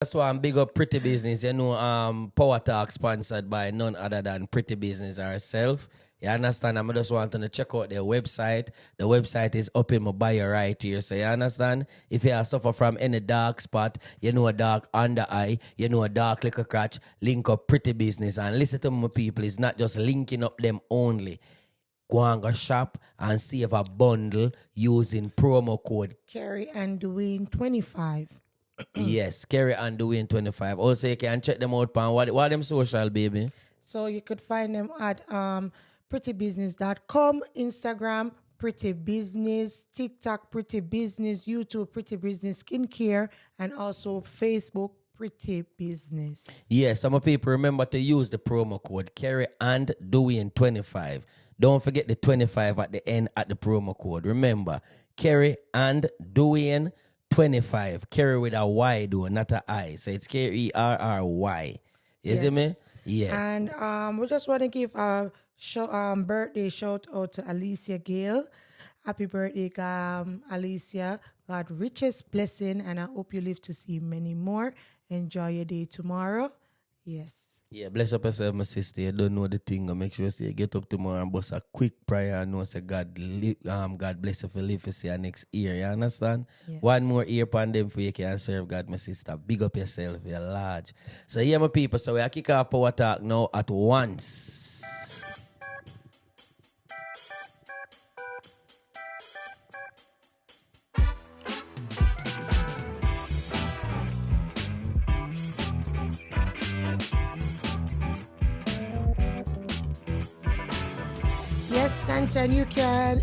That's why I'm big up Pretty Business. You know, Power Talk sponsored by none other than Pretty Business herself. You understand? I just want to check out their website. The website is up in my bio right here. So you understand? If you suffer from any dark spot, you know a dark under eye, you know a dark little crotch, link up Pretty Business. And listen to my people, it's not just linking up them only. Go and go shop and save a bundle using promo code Carrie and Dwayne 25. yes, Kerry and Dwayne 25. Also, you can check them out on what them social, baby. So you could find them at prettybusiness.com, Instagram, Pretty Business, TikTok, Pretty Business, YouTube, Pretty Business Skincare, and also Facebook, Pretty Business. Yes, some people remember to use the promo code Kerry and Dwayne 25. Don't forget the 25 at the end at the promo code. Remember, Kerry and Dwayne 25. Kerry with a Y though, not a I. So it's Kerry. You see me? Yeah. And we just want to give a birthday shout out to Alicia Gale. Happy birthday, Alicia. God richest blessing, and I hope you live to see many more. Enjoy your day tomorrow. Yes. Yeah, bless up yourself, my sister. You don't know the thing. Make sure you get up tomorrow and bust a quick prayer and know say God bless you for live for see next year. You understand? Yeah. One more year upon them for you can serve God, my sister. Big up yourself, you're large. So yeah, my people. So we are kick off Power Talk now at once. Yes, Stanton, you can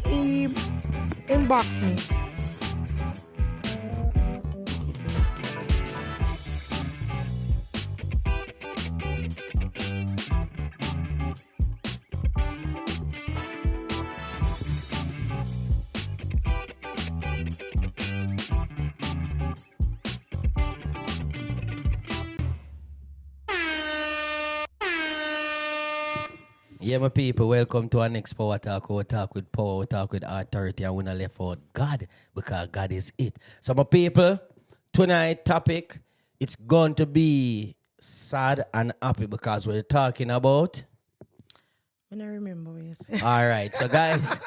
inbox me. Yeah, my people, welcome to our next Power Talk. We talk with power, we talk with authority, and we're not left out God, because God is it. So, my people, tonight topic, it's going to be sad and happy because we're talking about... I don't remember what you said. All right, so guys...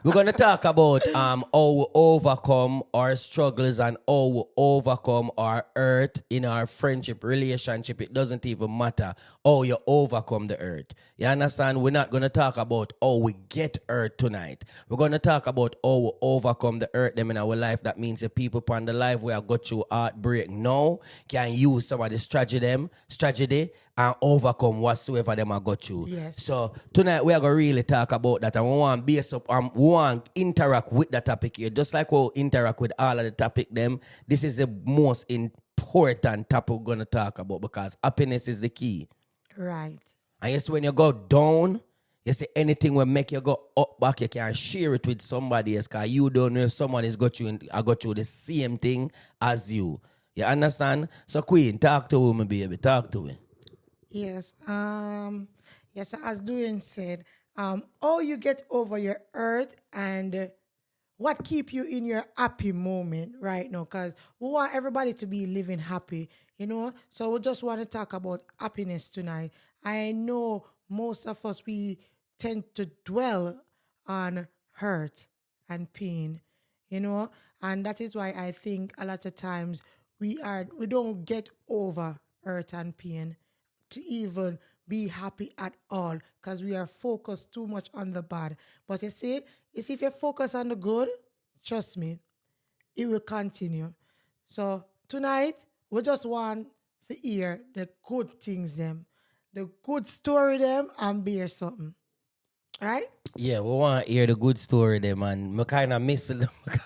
We're going to talk about how we overcome our struggles and how we overcome our hurt in our friendship, relationship. It doesn't even matter how you overcome the hurt. You understand? We're not going to talk about how we get hurt tonight. We're going to talk about how we overcome the hurt them in our life. That means the people upon the life we have got through heartbreak now can use some of this tragedy and overcome whatsoever them have got through. Yes. So tonight we are going to really talk about that, and we want to base up, we want to interact with the topic here. Just like we interact with all of the topic them, this is the most important topic we're going to talk about because happiness is the key. Right. And yes, when you go down, you see anything will make you go up back, you can share it with somebody else because you don't know if someone is got through the same thing as you. You understand? So Queen, talk to me, baby. Talk to me. Yes. Yes, as Dwayne said, how you get over your hurt and what keep you in your happy moment right now, because we want everybody to be living happy, you know. So we just want to talk about happiness tonight. I know most of us, we tend to dwell on hurt and pain, you know, and that is why I think a lot of times we don't get over hurt and pain to even be happy at all because we are focused too much on the bad. But you see if you focus on the good, trust me, it will continue. So tonight, we just want to hear the good things them, the good story them, and bear something. Right? Yeah, we want to hear the good story them, and I kind of miss them. I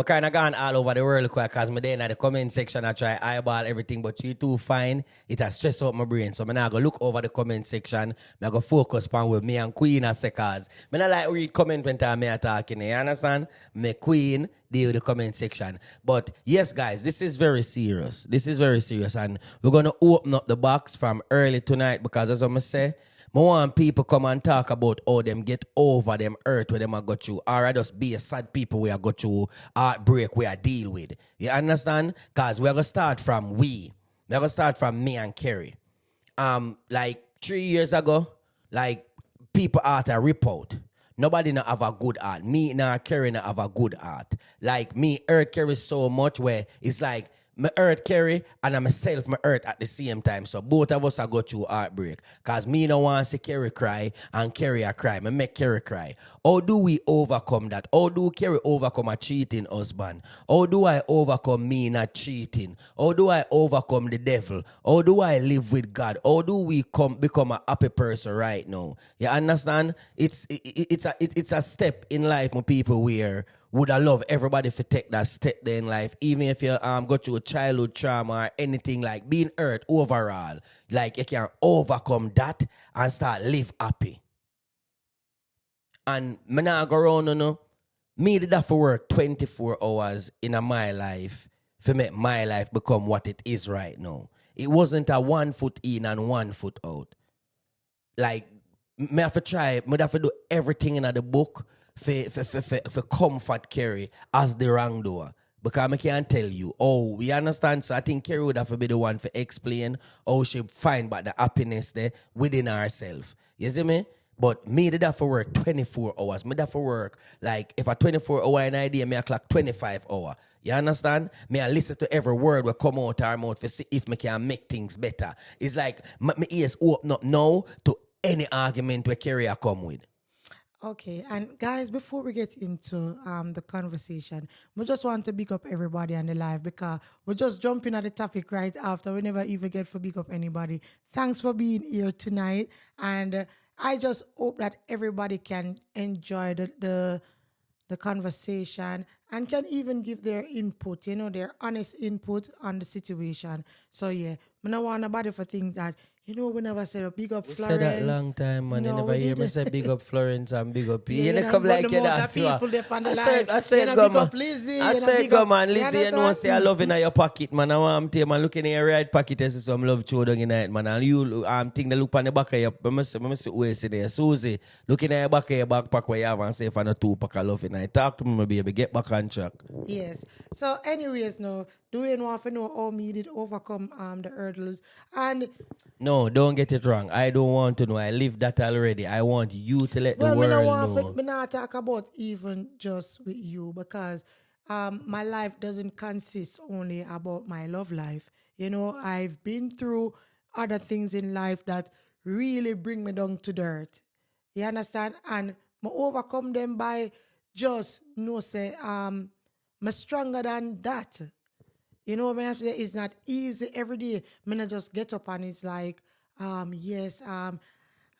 kind of gone all over the world because I'm there in the comment section. I try eyeball everything, but you too fine. It has stressed out my brain. So I'm now going to look over the comment section. I'm going to focus on with me and Queen as cause. I don't like read comment when I'm talking. You understand? Me Queen deal with the comment section. But yes, guys, this is very serious. And we're going to open up the box from early tonight because as I'm say, I want people come and talk about how them get over them hurt where them a go through. Or I just be a sad people we are go through heartbreak we are deal with. You understand? Because we're gonna start from we. We're gonna start from me and Kerry. Like 3 years ago, like people out a rip out. Nobody not have a good heart. Me nor Kerry not have a good heart. Like me hurt Kerry so much where it's like me hurt Kerry and I myself me hurt at the same time. So both of us are go through heartbreak. Cause me no want to see Kerry cry and Kerry a cry. Me make Kerry cry. How do we overcome that? How do Kerry overcome a cheating husband? How do I overcome me not cheating? How do I overcome the devil? How do I live with God? How do we become a happy person right now? You understand? It's a step in life, my people, where would I love everybody to take that step there in life, even if you go through a childhood trauma or anything like being hurt overall. Like you can overcome that and start live happy. And me nah go around, me did have to work 24 hours in my life to make my life become what it is right now. It wasn't a 1 foot in and 1 foot out. Like, me have to try, me have to do everything in the book for comfort Kerry as the wrongdoer. Because I can't tell you. Oh, we understand. So I think Kerry would have to be the one to explain how she find back the happiness there within herself. You see me? But me did have to work 24 hours. Me have to work, like, if a 24-hour an idea, me a clock 25 hours. You understand? Me I listen to every word will come out our mouth to see if me can make things better. It's like, my ears open up now to any argument where Kerry come with. Okay, and guys, before we get into the conversation, we just want to big up everybody on the live because we're just jumping at the topic right after. We never even get to big up anybody. Thanks for being here tonight, and I just hope that everybody can enjoy the conversation and can even give their input, their honest input on the situation. So yeah, I don't want nobody for things that, we never said a big up We Florence. said that long time, man. You never hear me say big up Florence and big up Yeah, you come like you that. I said, go go man. Lizzie. I said, go man. Lizzie, you know, say I love in your pocket, man. I want to man. Looking in your right pocket, I see some love throw down in it, man. And you, think the look on the back of your, I must wait there. Susie, looking at your back of your backpack where you have and say if I know 2 pack of love in it. Talk to me, my baby. Get back on track. Yes. So, anyways, no, do you want to know how me did overcome the hurdles? And no, don't get it wrong. I don't want to know. I live that already. I want you to let the world know. Me not talk about even just with you because my life doesn't consist only about my love life. I've been through other things in life that really bring me down to dirt. You understand? And I overcome them by just say I'm stronger than that. You know what I have to say? It's not easy every day. I not just get up and it's like, yes,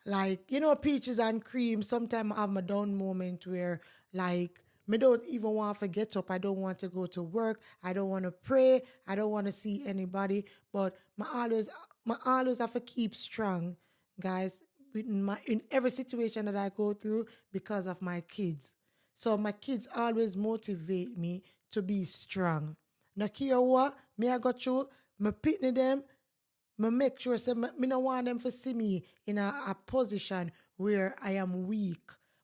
like, peaches and cream. Sometimes I have my down moment where, like, me don't even want to get up. I don't want to go to work. I don't want to pray. I don't want to see anybody. But I always have to keep strong, guys, in every situation that I go through because of my kids. So my kids always motivate me to be strong. Now, care what, me I go through, me pitney them, me make sure, say, me don't want them to see me in a position where I am weak.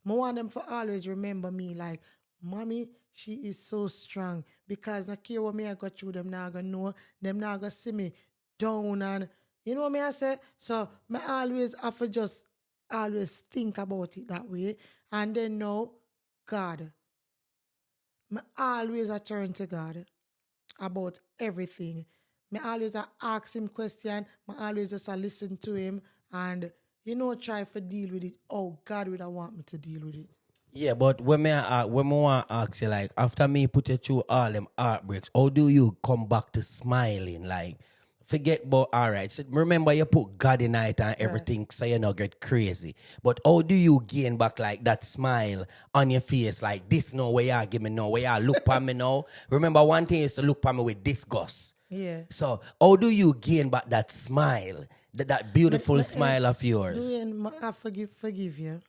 I want them to always remember me like, mommy, she is so strong. Because now care what me I go through, them not gonna know, them not gonna see me down and, you know what me I say? So, me always have to just always think about it that way. And then now, God, me always I turn to God about everything. Me always ask him question. Me always just listen to him and try to deal with it. Oh, God would want me to deal with it. Yeah, but when I want to ask you, like, after me put you through all them heartbreaks, how do you come back to smiling? Like, forget about, all right, so remember you put God in it and everything so you not get crazy. But how do you gain back, like, that smile on your face? Like, this no way you give me no way you look at me now. Remember, one thing is to look at me with disgust. Yeah. So, how do you gain back that smile, that beautiful smile of yours? I forgive you.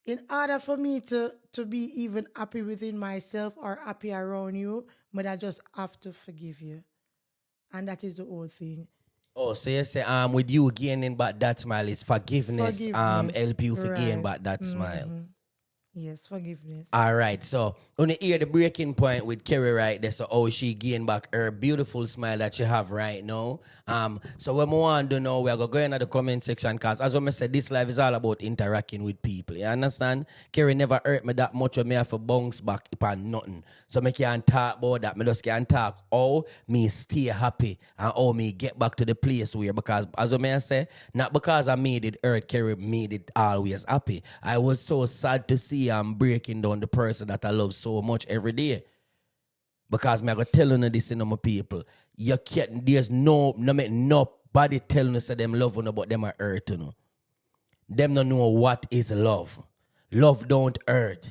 In order for me to be even happy within myself or happy around you, but I just have to forgive you. And that is the whole thing. Oh, so you say with you gaining back that smile is forgiveness Forgiveness. help you to gain Right. back that smile. Yes, forgiveness. All right, so when you hear the breaking point with Kerry right there, so she gained back her beautiful smile that she have right now. So what we want to know, we are going to go into the comment section because as I said, this life is all about interacting with people. You understand? Kerry never hurt me that much, or me have to bounce back upon nothing. So me can't talk about that. Me just can talk how me stay happy and how me get back to the place where, because as I say, not because I made it hurt, Kerry made it always happy. I was so sad to see I'm breaking down the person that I love so much every day. Because me I go telling you this, my people. You can't, there's nobody telling us that them love you, but them are hurt, Them don't know what is love. Love don't hurt.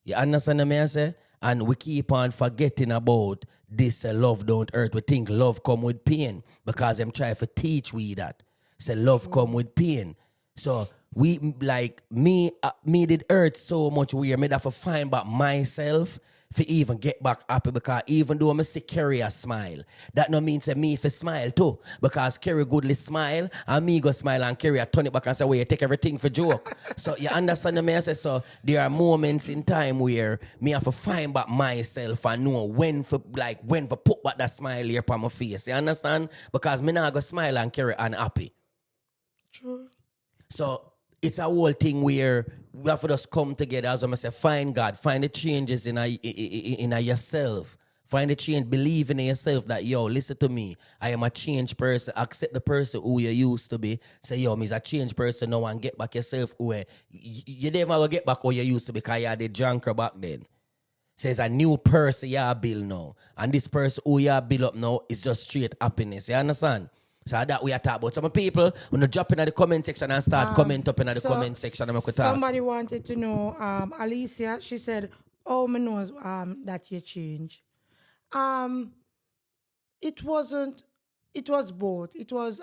You understand what I say? And we keep on forgetting about this love don't hurt. We think love come with pain because them try to teach we that. Say love come with pain. So we like me did hurt so much where me have to find back myself for even get back happy, because even though I see Kerry a smile, that no means me for smile too. Because Kerry goodly smile and me go smile and Kerry a turn it back and say, well, you take everything for joke. So you understand me? I say, so there are moments in time where me have to find back myself and know when for put back that smile here upon my face. You understand? Because me not go smile and Kerry unhappy. True. So it's a whole thing where we have to just come together, as I say, find God, find the changes in yourself. Find the change, believe in yourself that, yo, listen to me. I am a changed person. Accept the person who you used to be. Say, yo, me's a changed person now, and get back yourself where you never will get back who you used to be because you had the junker back then. Says a new person you build now. And this person who you build up now is just straight happiness. You understand? So that we are talking about. Some people, when you drop in the comment section and start comment up in the comment section, and we could talk. Somebody wanted to know, Alicia, she said, oh, me knows that you change. It wasn't, it was both. It was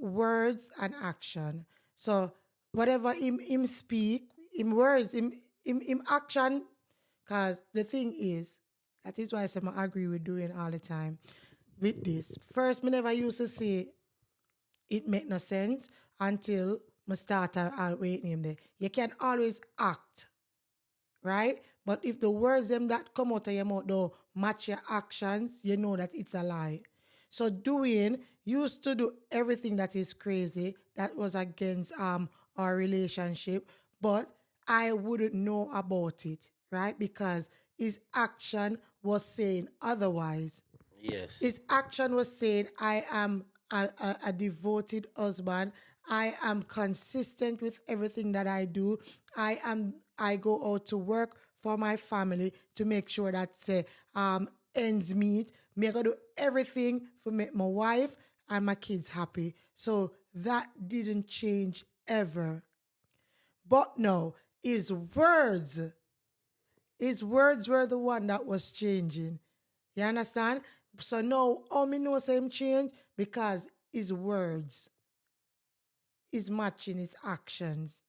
words and action. So whatever him speak, him words, him action, because the thing is, that is why I say I agree with doing all the time with this. First, me never used to say it make no sense until I start waiting him there. You can always act, right? But if the words them that come out of your mouth don't match your actions, you know that it's a lie. So doing used to do everything that is crazy that was against our relationship, but I wouldn't know about it, right? Because his action was saying otherwise. Yes. His action was saying, I am a devoted husband. I am consistent with everything that I do. I go out to work for my family to make sure that ends meet. Me I go do everything for make my wife and my kids happy. So that didn't change ever. But no, his words were the one that was changing. You understand? So now, all me know say him change because his words is matching his actions.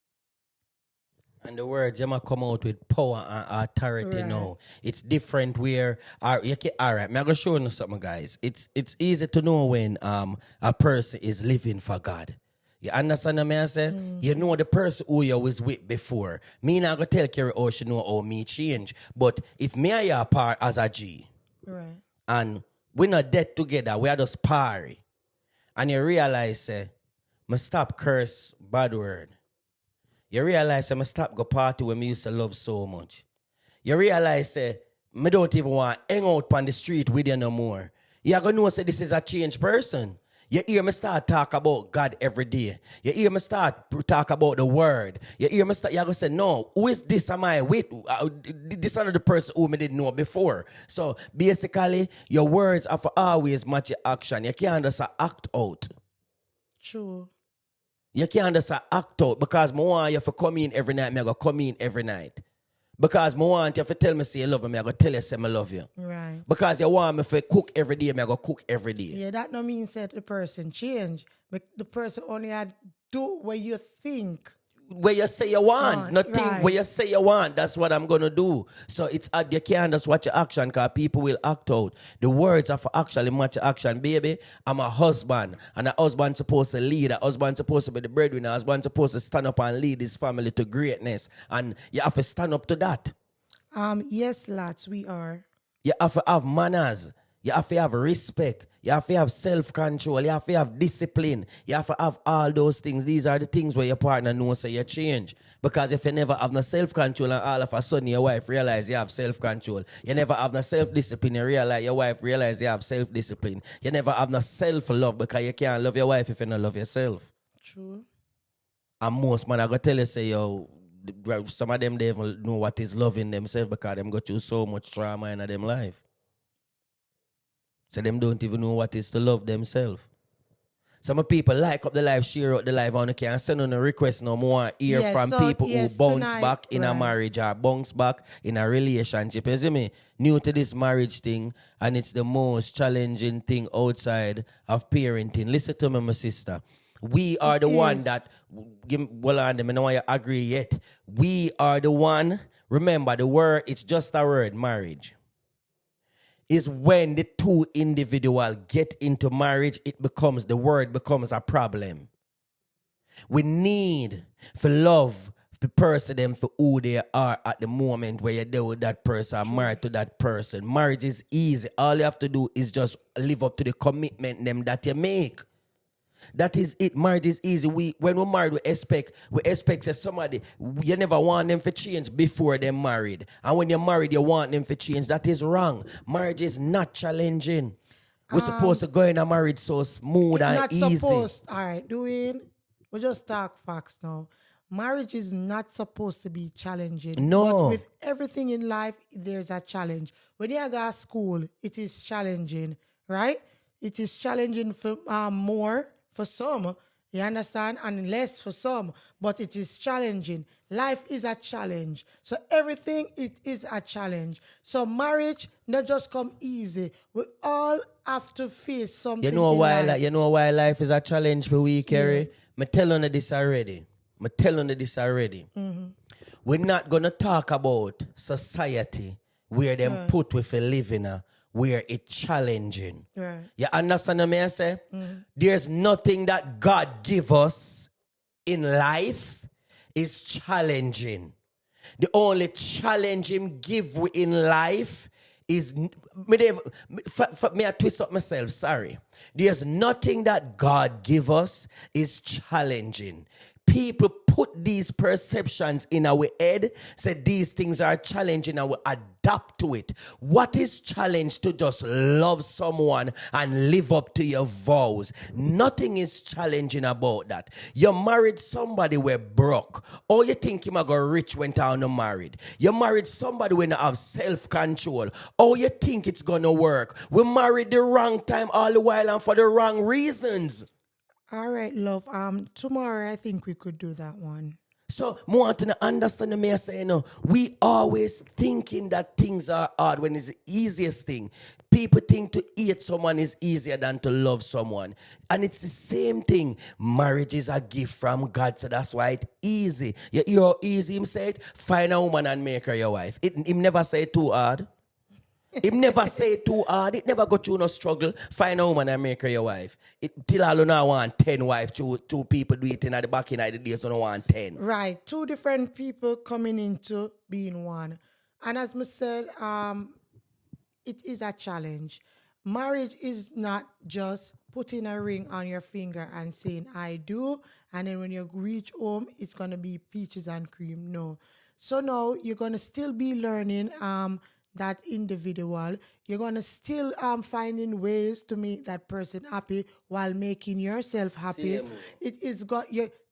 And the words them come out with power and authority now. It's different where all right, I'm gonna show you something, guys. It's easy to know when a person is living for God. You understand what I say? You know the person who you was with before. Me not gonna tell Kerry how she know how me change. But if me and you are part as a G, right, and we're not dead together, we are just party. And you realize, me stop curse bad word. You realize, me stop go party when me used to love so much. You realize, me don't even want to hang out on the street with you no more. You're going to know, say, this is a changed person. You hear me start talk about God every day. You hear me start talk about the word. You hear me start, you're going to say, no, who is this am I with? This is the person who me didn't know before. So basically, your words are for always match your action. You can't just act out. True. You can't just act out because I want you to come in every night. I go come in every night. Because I want you to tell me say you love me, I go tell you say I love you. Right. Because you want me to cook every day, I go cook every day. Yeah, that no means that the person change. But the person only had do what you think. where you say you want, not think right. where you say you want. That's what I'm gonna do. So it's you can't just watch your action because people will act out. The words are for actually match your action, baby. I'm a husband, and a husband supposed to lead. A husband supposed to be the breadwinner. A husband supposed to stand up and lead his family to greatness, and you have to stand up to that. Yes, lads, we are. You have to have manners. You have to have respect. You have to have self-control. You have to have discipline. You have to have all those things. These are the things where your partner knows so you change. Because if you never have no self-control and all of a sudden your wife realize you have self-control. You never have no self-discipline. You realize your wife realize you have self-discipline. You never have no self-love because you can't love your wife if you don't love yourself. True. And most men are going to tell you, say, yo, some of them, they even know what is loving themselves because them go through so much trauma in their life. So them don't even know what is to love themselves. Some people like up the life, share out the life, and can't send on a request no more. Hear from people who bounce back in a marriage or bounce back in a relationship. You see me? New to this marriage thing, and it's the most challenging thing outside of parenting. Listen to me, my sister. We are the one that, well, I don't want you to agree yet. We are the one, remember the word, it's just a word, marriage. Is when the two individuals get into marriage, the word becomes a problem. We need to love the person them for who they are at the moment where you're there with that person, married to that person. Marriage is easy. All you have to do is just live up to the commitment them that you make. That is it. Marriage is easy. When we're married, we expect that somebody, you never want them to change before they're married. And when you're married, you want them to change. That is wrong. Marriage is not challenging. We're supposed to go in a marriage so smooth and easy. All right, we just talk facts now. Marriage is not supposed to be challenging. No. But with everything in life, there's a challenge. When you go to school, it is challenging, right? It is challenging for more for some, you understand, and less for some, but it is challenging. Life is a challenge. So everything, it is a challenge. So marriage not just come easy. We all have to face something. You know why life is a challenge for we, Kerry? Me telling you this already. Mm-hmm. We're not gonna talk about society where them put with a living where it's challenging. Right. You understand what I say? Mm-hmm. There's nothing that God give us in life is challenging. The only challenge him give we in life is, me I twist up myself, sorry. There's nothing that God give us is challenging. People put these perceptions in our head, say these things are challenging and we adapt to it. What is challenge to just love someone and live up to your vows? Nothing is challenging about that. You married somebody where broke. Or you think him go rich when down married. You married somebody when you have self-control. Or you think it's gonna work. We married the wrong time all the while and for the wrong reasons. All right, love. Tomorrow I think we could do that one. So, more to understand me, I say, we always thinking that things are hard when it's the easiest thing. People think to hate someone is easier than to love someone. And it's the same thing. Marriage is a gift from God, so that's why it's easy. You hear how easy him say it? Find a woman and make her your wife. Him never say it too hard. Him never say it too hard. It never go through no struggle. Find a woman and make her your wife. Till all you now want 10 wives. Two people do it in the back in the days, so no want 10. Right. Two different people coming into being one. And as I said, it is a challenge. Marriage is not just putting a ring on your finger and saying, I do. And then when you reach home, it's going to be peaches and cream. No. So now you're going to still be learning that individual. You're going to still finding ways to make that person happy while making yourself happy. It is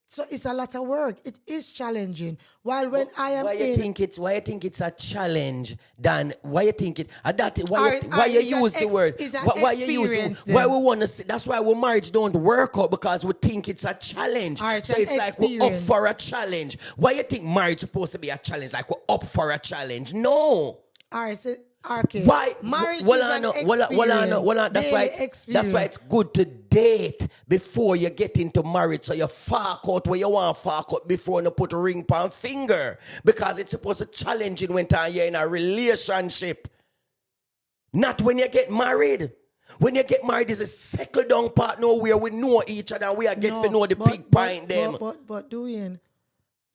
so it's a lot of work. It is challenging. While when I am why you think it's a challenge, Dan? Why you think it? Why you use the word? Why you use? Why we want to see? That's why our marriage don't work out, because we think it's a challenge. So it's like we're up for a challenge. Why you think marriage supposed to be a challenge? Like we're up for a challenge? No. All right, so Okay. Why? Marriage Well, is I an know. experience. Well, Daily that's why it's good to date before you get into marriage. So you fork out where you want to fork out before you put a ring on finger, because it's supposed to challenge you when you're in a relationship. Not when you get married. When you get married, there's a settle down part now where we know each other and we are get to know the big point them. But Dwayne,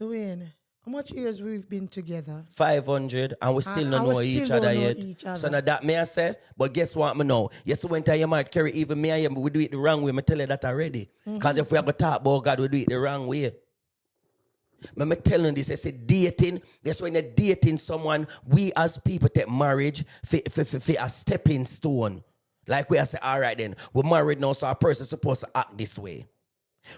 how much years we've been together? 500 and we still don't know each other yet. So now that may I say, but guess what me know? Yes, when you might carry even me and you, we do it the wrong way. I tell you that already. Because if we are going to talk about God, we do it the wrong way. I'm telling this, I say dating, that's when you're dating someone, we as people take marriage for a stepping stone. Like we say, all right then, we're married now, so our person's supposed to act this way.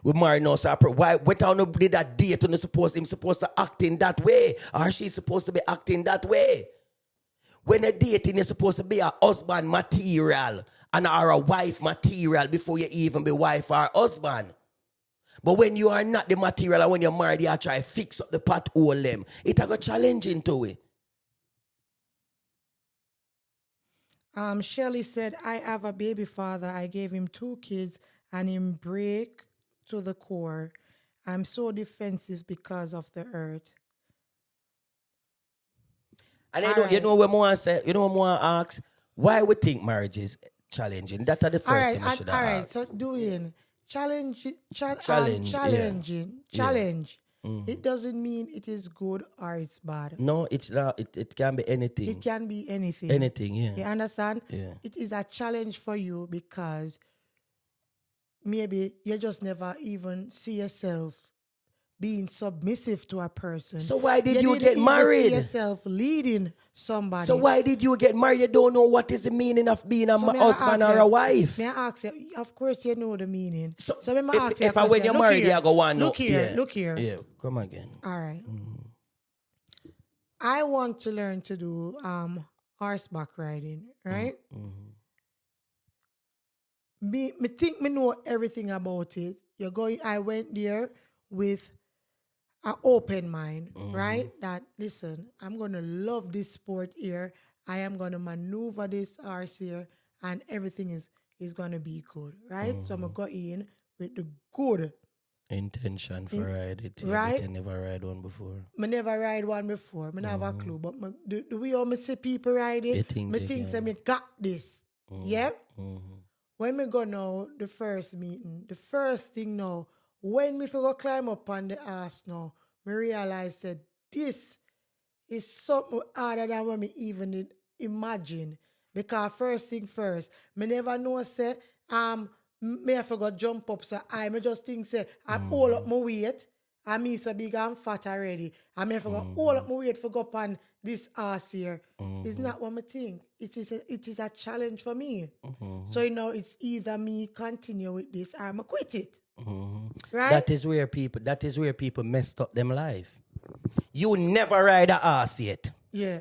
We're married now, so why did that date and supposed to act in that way? Or she's supposed to be acting that way? When you're dating, you're supposed to be a husband material and or a wife material before you even be wife or husband. But when you are not the material and when you're married, you try to fix up the pothole them. It a go challenging to it. Shelley said, I have a baby father. I gave him 2 kids and him break to the core. I'm so defensive because of the hurt. And you know what I say? You know what I ask? Why we think marriage is challenging? That are the first thing we should ask. All right, so doing challenging. It doesn't mean it is good or it's bad. No, it's not. It can be anything. It can be anything. Anything, yeah. You understand? Yeah. It is a challenge for you because maybe you just never even see yourself being submissive to a person. So why did you didn't get married? See yourself leading somebody. So why did you get married? You don't know what is the meaning of being a husband or a wife. May I ask you? Of course you know the meaning. So if I when you're married, you go on. Look here. Yeah, come again. All right. I want to learn to do horseback riding, right? Me think me know everything about it. I went there with an open mind, right? That listen, I'm gonna love this sport here. I am gonna maneuver this horse here, and everything is gonna be good, right? So I'm gonna go in with the good intention for ride it. Right? I never ride one before. I never ride one before. I have a clue, but the way I see people ride it, I think I got this. Yeah. When we go now, the first meeting, the first thing now, when we go climb up on the ass now, I realized that this is something harder than what me even did imagine. Because first thing first, me never know say me have to go jump up, so I just think say I hold up my weight. I me so big and fat already. I may have to go hold up my weight for go up on this ass here. It's not what I think. It is a challenge for me. So it's either me continue with this or I quit it. Right? That is where people messed up them life. You never ride a ass yet. Yeah.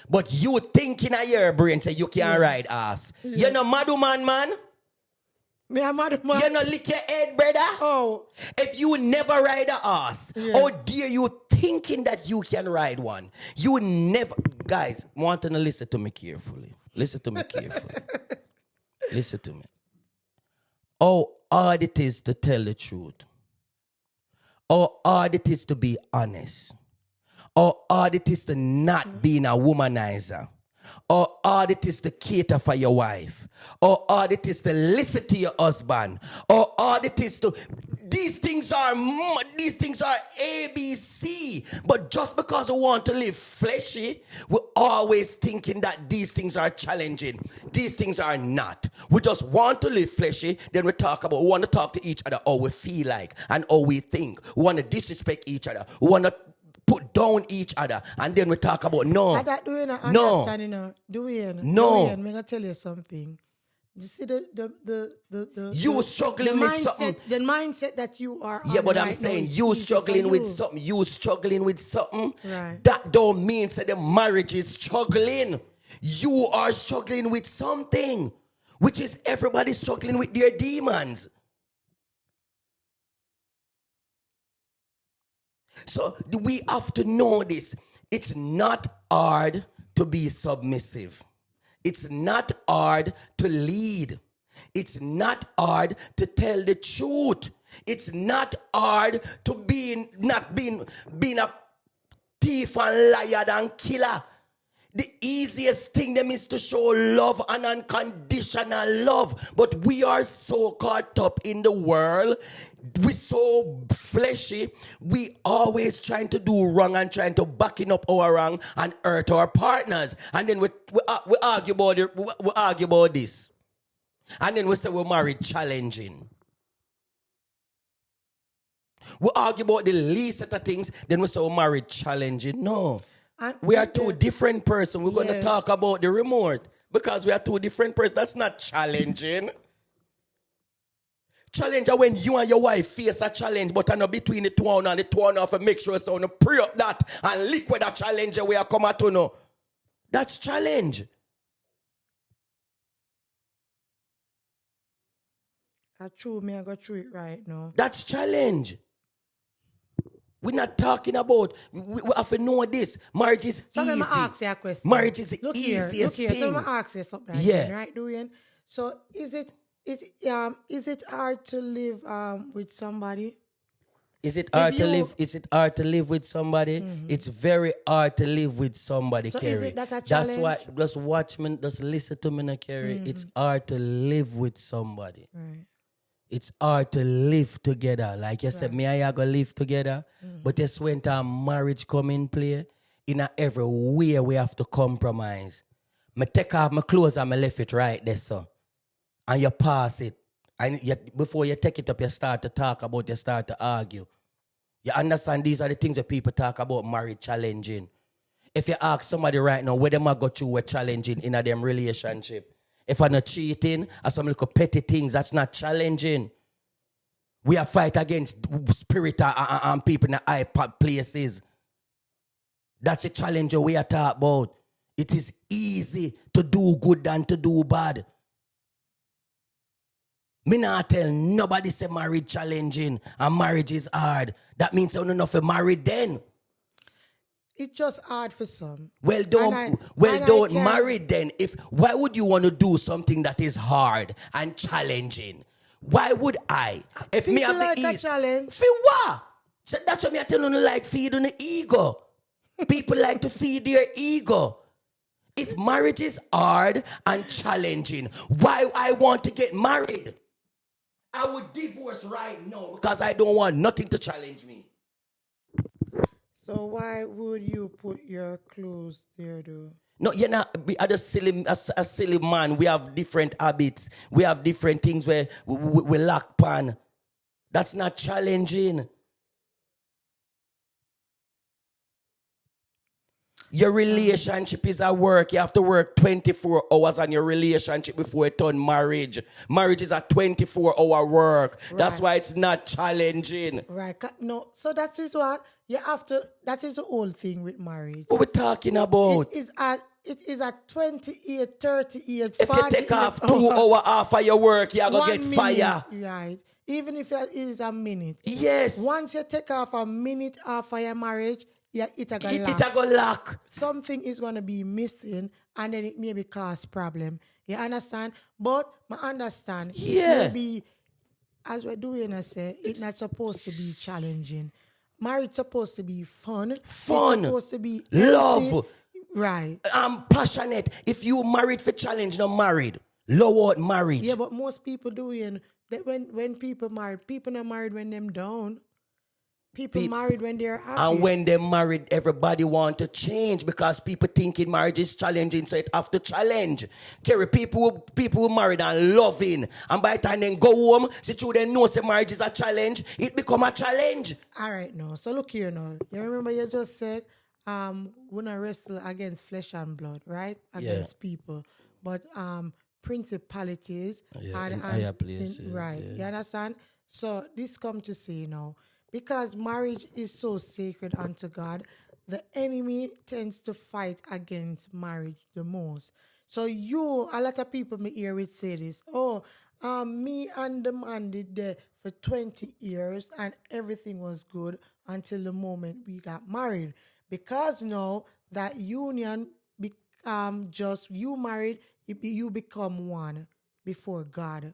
But you thinking in your brain say you can't ride ass. You know mad man? Me a mad man. You know lick your head, brother? Oh. If you never ride a ass, how dare you thinking that you can ride one? You never... Guys, want to listen to me carefully. Listen to me. How hard it is to tell the truth. How hard it is to be honest. How hard it is to not being a womanizer. How hard it is to cater for your wife. How hard it is to listen to your husband. How hard it is to... These things are ABC. But just because we want to live fleshy, we're always thinking that these things are challenging. These things are not. We just want to live fleshy. Then we want to talk to each other how we feel like and how we think. We want to disrespect each other. We want to put down each other, and then we talk about no. That do you not understand, you know? Do you? No. I'm gonna tell you something. You see the you struggling with something. The mindset that you are. Yeah, but I'm saying you struggling with something. You struggling with something. Right. That don't mean that the marriage is struggling. You are struggling with something, which is everybody struggling with their demons. So we have to know this. It's not hard to be submissive. It's not hard to lead. It's not hard to tell the truth. It's not hard to not being a thief and liar and killer. The easiest thing them is to show love and unconditional love. But we are so caught up in the world. We're so fleshy. We always trying to do wrong and trying to backing up our wrong and hurt our partners. And then we argue about it, we argue about this. And then we say we're married challenging. We argue about the least of the things, then we say we're married challenging. No. We are two different persons. We're going to talk about the remote because we are two different persons. That's not challenging. Challenge when you and your wife face a challenge, but not between the two and the two have to make sure so pray up that and liquid that challenge where you come at to know. That's challenge. I go through it right now. That's challenge. We're not talking about, we have to know this. Marriage is easy. So let me ask you a question. Marriage is the easiest thing. So let me ask you something. Right, Dwayne? So is it hard to live with somebody? Is it hard to live? Is it hard to live with somebody? Mm-hmm. It's very hard to live with somebody, so Kerry. Is it that a challenge? That's why, just watch me, just listen to me, Kerry. Mm-hmm. It's hard to live with somebody. Right. It's hard to live together. Like you said, me and you go live together. Mm-hmm. But just when time marriage come in play, in every way we have to compromise. Me take off my clothes and me left it right there, so. And you pass it. And before you take it up, you start to talk about, you start to argue. You understand these are the things that people talk about marriage challenging. If you ask somebody right now, where them go through with challenging in a them relationship, if I'm not cheating or some little petty things, that's not challenging. We are fight against spirit and people in the high places. That's a challenge we are talking about. It is easy to do good than to do bad. Me not tell nobody say marriage challenging and marriage is hard. That means you don't know if you're married then. It's just hard for some. Well, don't marry then. Why would you want to do something that is hard and challenging? Why would I? If people me have like the a challenge. For what? So that's what me telling you, like feeding the ego. People like to feed their ego. If marriage is hard and challenging, why I want to get married? I would divorce right now because I don't want nothing to challenge me. So why would you put your clothes there, though? No, you're not a silly man. We have different habits. We have different things where we lack pan. That's not challenging. Your relationship is at work. You have to work 24 hours on your relationship before it turn marriage. Marriage is a 24-hour work. Right. That's why it's not challenging. Right. No. So that is what you have to. That is the whole thing with marriage. What we're talking about? It is a 28, 38, if 40. If you take off 2 hours off of your work, you're going to get fire. Right. Even if it is a minute. Yes. Once you take off a minute off of your marriage, it a go lack. Something is going to be missing and then it maybe cause problem. You understand? But I understand. Yeah. Maybe, as we're doing, I say, it's not supposed to be challenging. Marriage supposed to be fun. It's supposed to be love. Right. I'm passionate. If you married for challenge, not married. Low out marriage. Yeah, but most people doing that when people married, people not married when them down. People married when they're happy. And when they're married, everybody want to change because people thinking marriage is challenging, so it have to challenge. Kerry, people who married and loving, and by the time they go home, see through they know say marriage is a challenge, it become a challenge. All right, now. So look here now. You remember you just said, we not wrestle against flesh and blood, right? Against people. But principalities and higher places. Right. Yeah. You understand? So this come to say now, because marriage is so sacred unto God, the enemy tends to fight against marriage the most. So a lot of people may hear it say this, me and the man did that for 20 years and everything was good until the moment we got married. Because now that union just you married, you become one before God.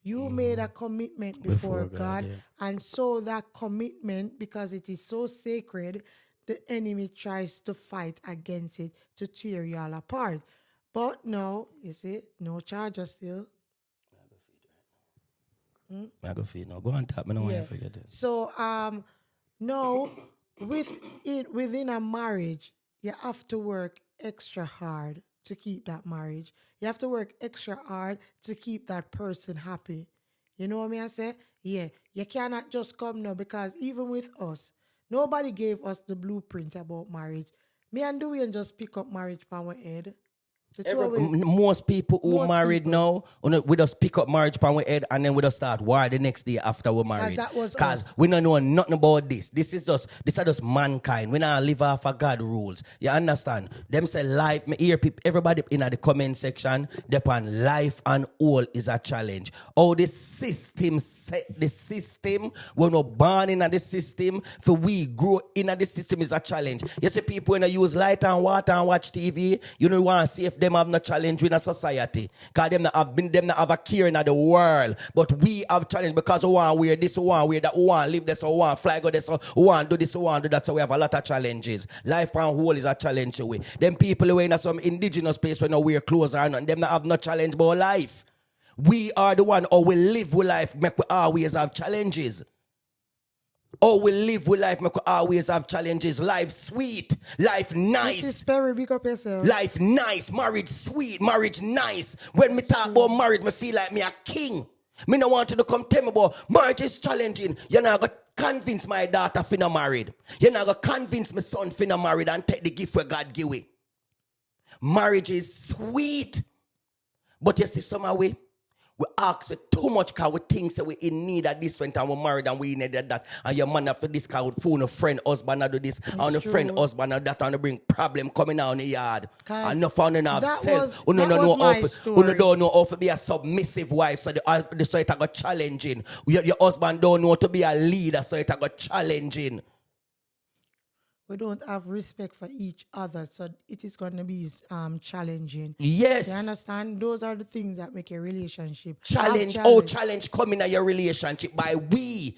You made a commitment before God, yeah. and so that commitment, because it is so sacred, the enemy tries to fight against it to tear you all apart. But no, you see, no charges still. I go feed now. Go on tap. I don't want Yeah. to forget it. So no, within a marriage, you have to work extra hard to keep that marriage. You have to work extra hard to keep that person happy. You know what I mean? I say, yeah, you cannot just come now, because even with us, nobody gave us the blueprint about marriage. Me and Dwayne just pick up marriage from our head. The two of we, Most people who Most married people. now, we just pick up marriage pan we head and then we just start war the next day after we're married. that was Because us. we don't know nothing about this. This are just mankind. We not live off of God rules. You understand? Them say life, me hear people, everybody in the comment section, depend life and all is a challenge. Oh, the system we're not born in the system, for we grow in the system is a challenge. You see people when they use light and water and watch TV, you know, want to see if them have no challenge with a society. Because them not have a care in the world. But we have challenge because we want to wear this, we want to wear that, we want to live this, we want to fly go this, we want to do this, we want to do that. So we have a lot of challenges. Life and whole is a challenge to we. Them people who are in some indigenous place when they wear clothes or not, them not have no challenge about life. We are the one, or we live with life, make we always have challenges. Oh, we live with life, make we always have challenges. Life sweet, life nice. This is Perry, big up yourself. Life nice, marriage sweet, marriage nice. When me talk about marriage, me feel like me a king. Me no want you to come tell me about marriage is challenging. You're not going to convince my daughter finna married. You're not going to convince my son finna married and take the gift where God give it. Marriage is sweet. But you see, some way, we ask for too much because we think so we in need of this when time we married and we needed that. And your man for this because we phone a friend husband and do this. And a friend husband and that and bring problem coming out in the yard. And no found enough self. You don't know how to be a submissive wife. So so it got challenging. Your husband don't know how to be a leader. So it got challenging. We don't have respect for each other, so it is going to be challenging. Yes. You understand? Those are the things that make a relationship. Challenge coming in your relationship by we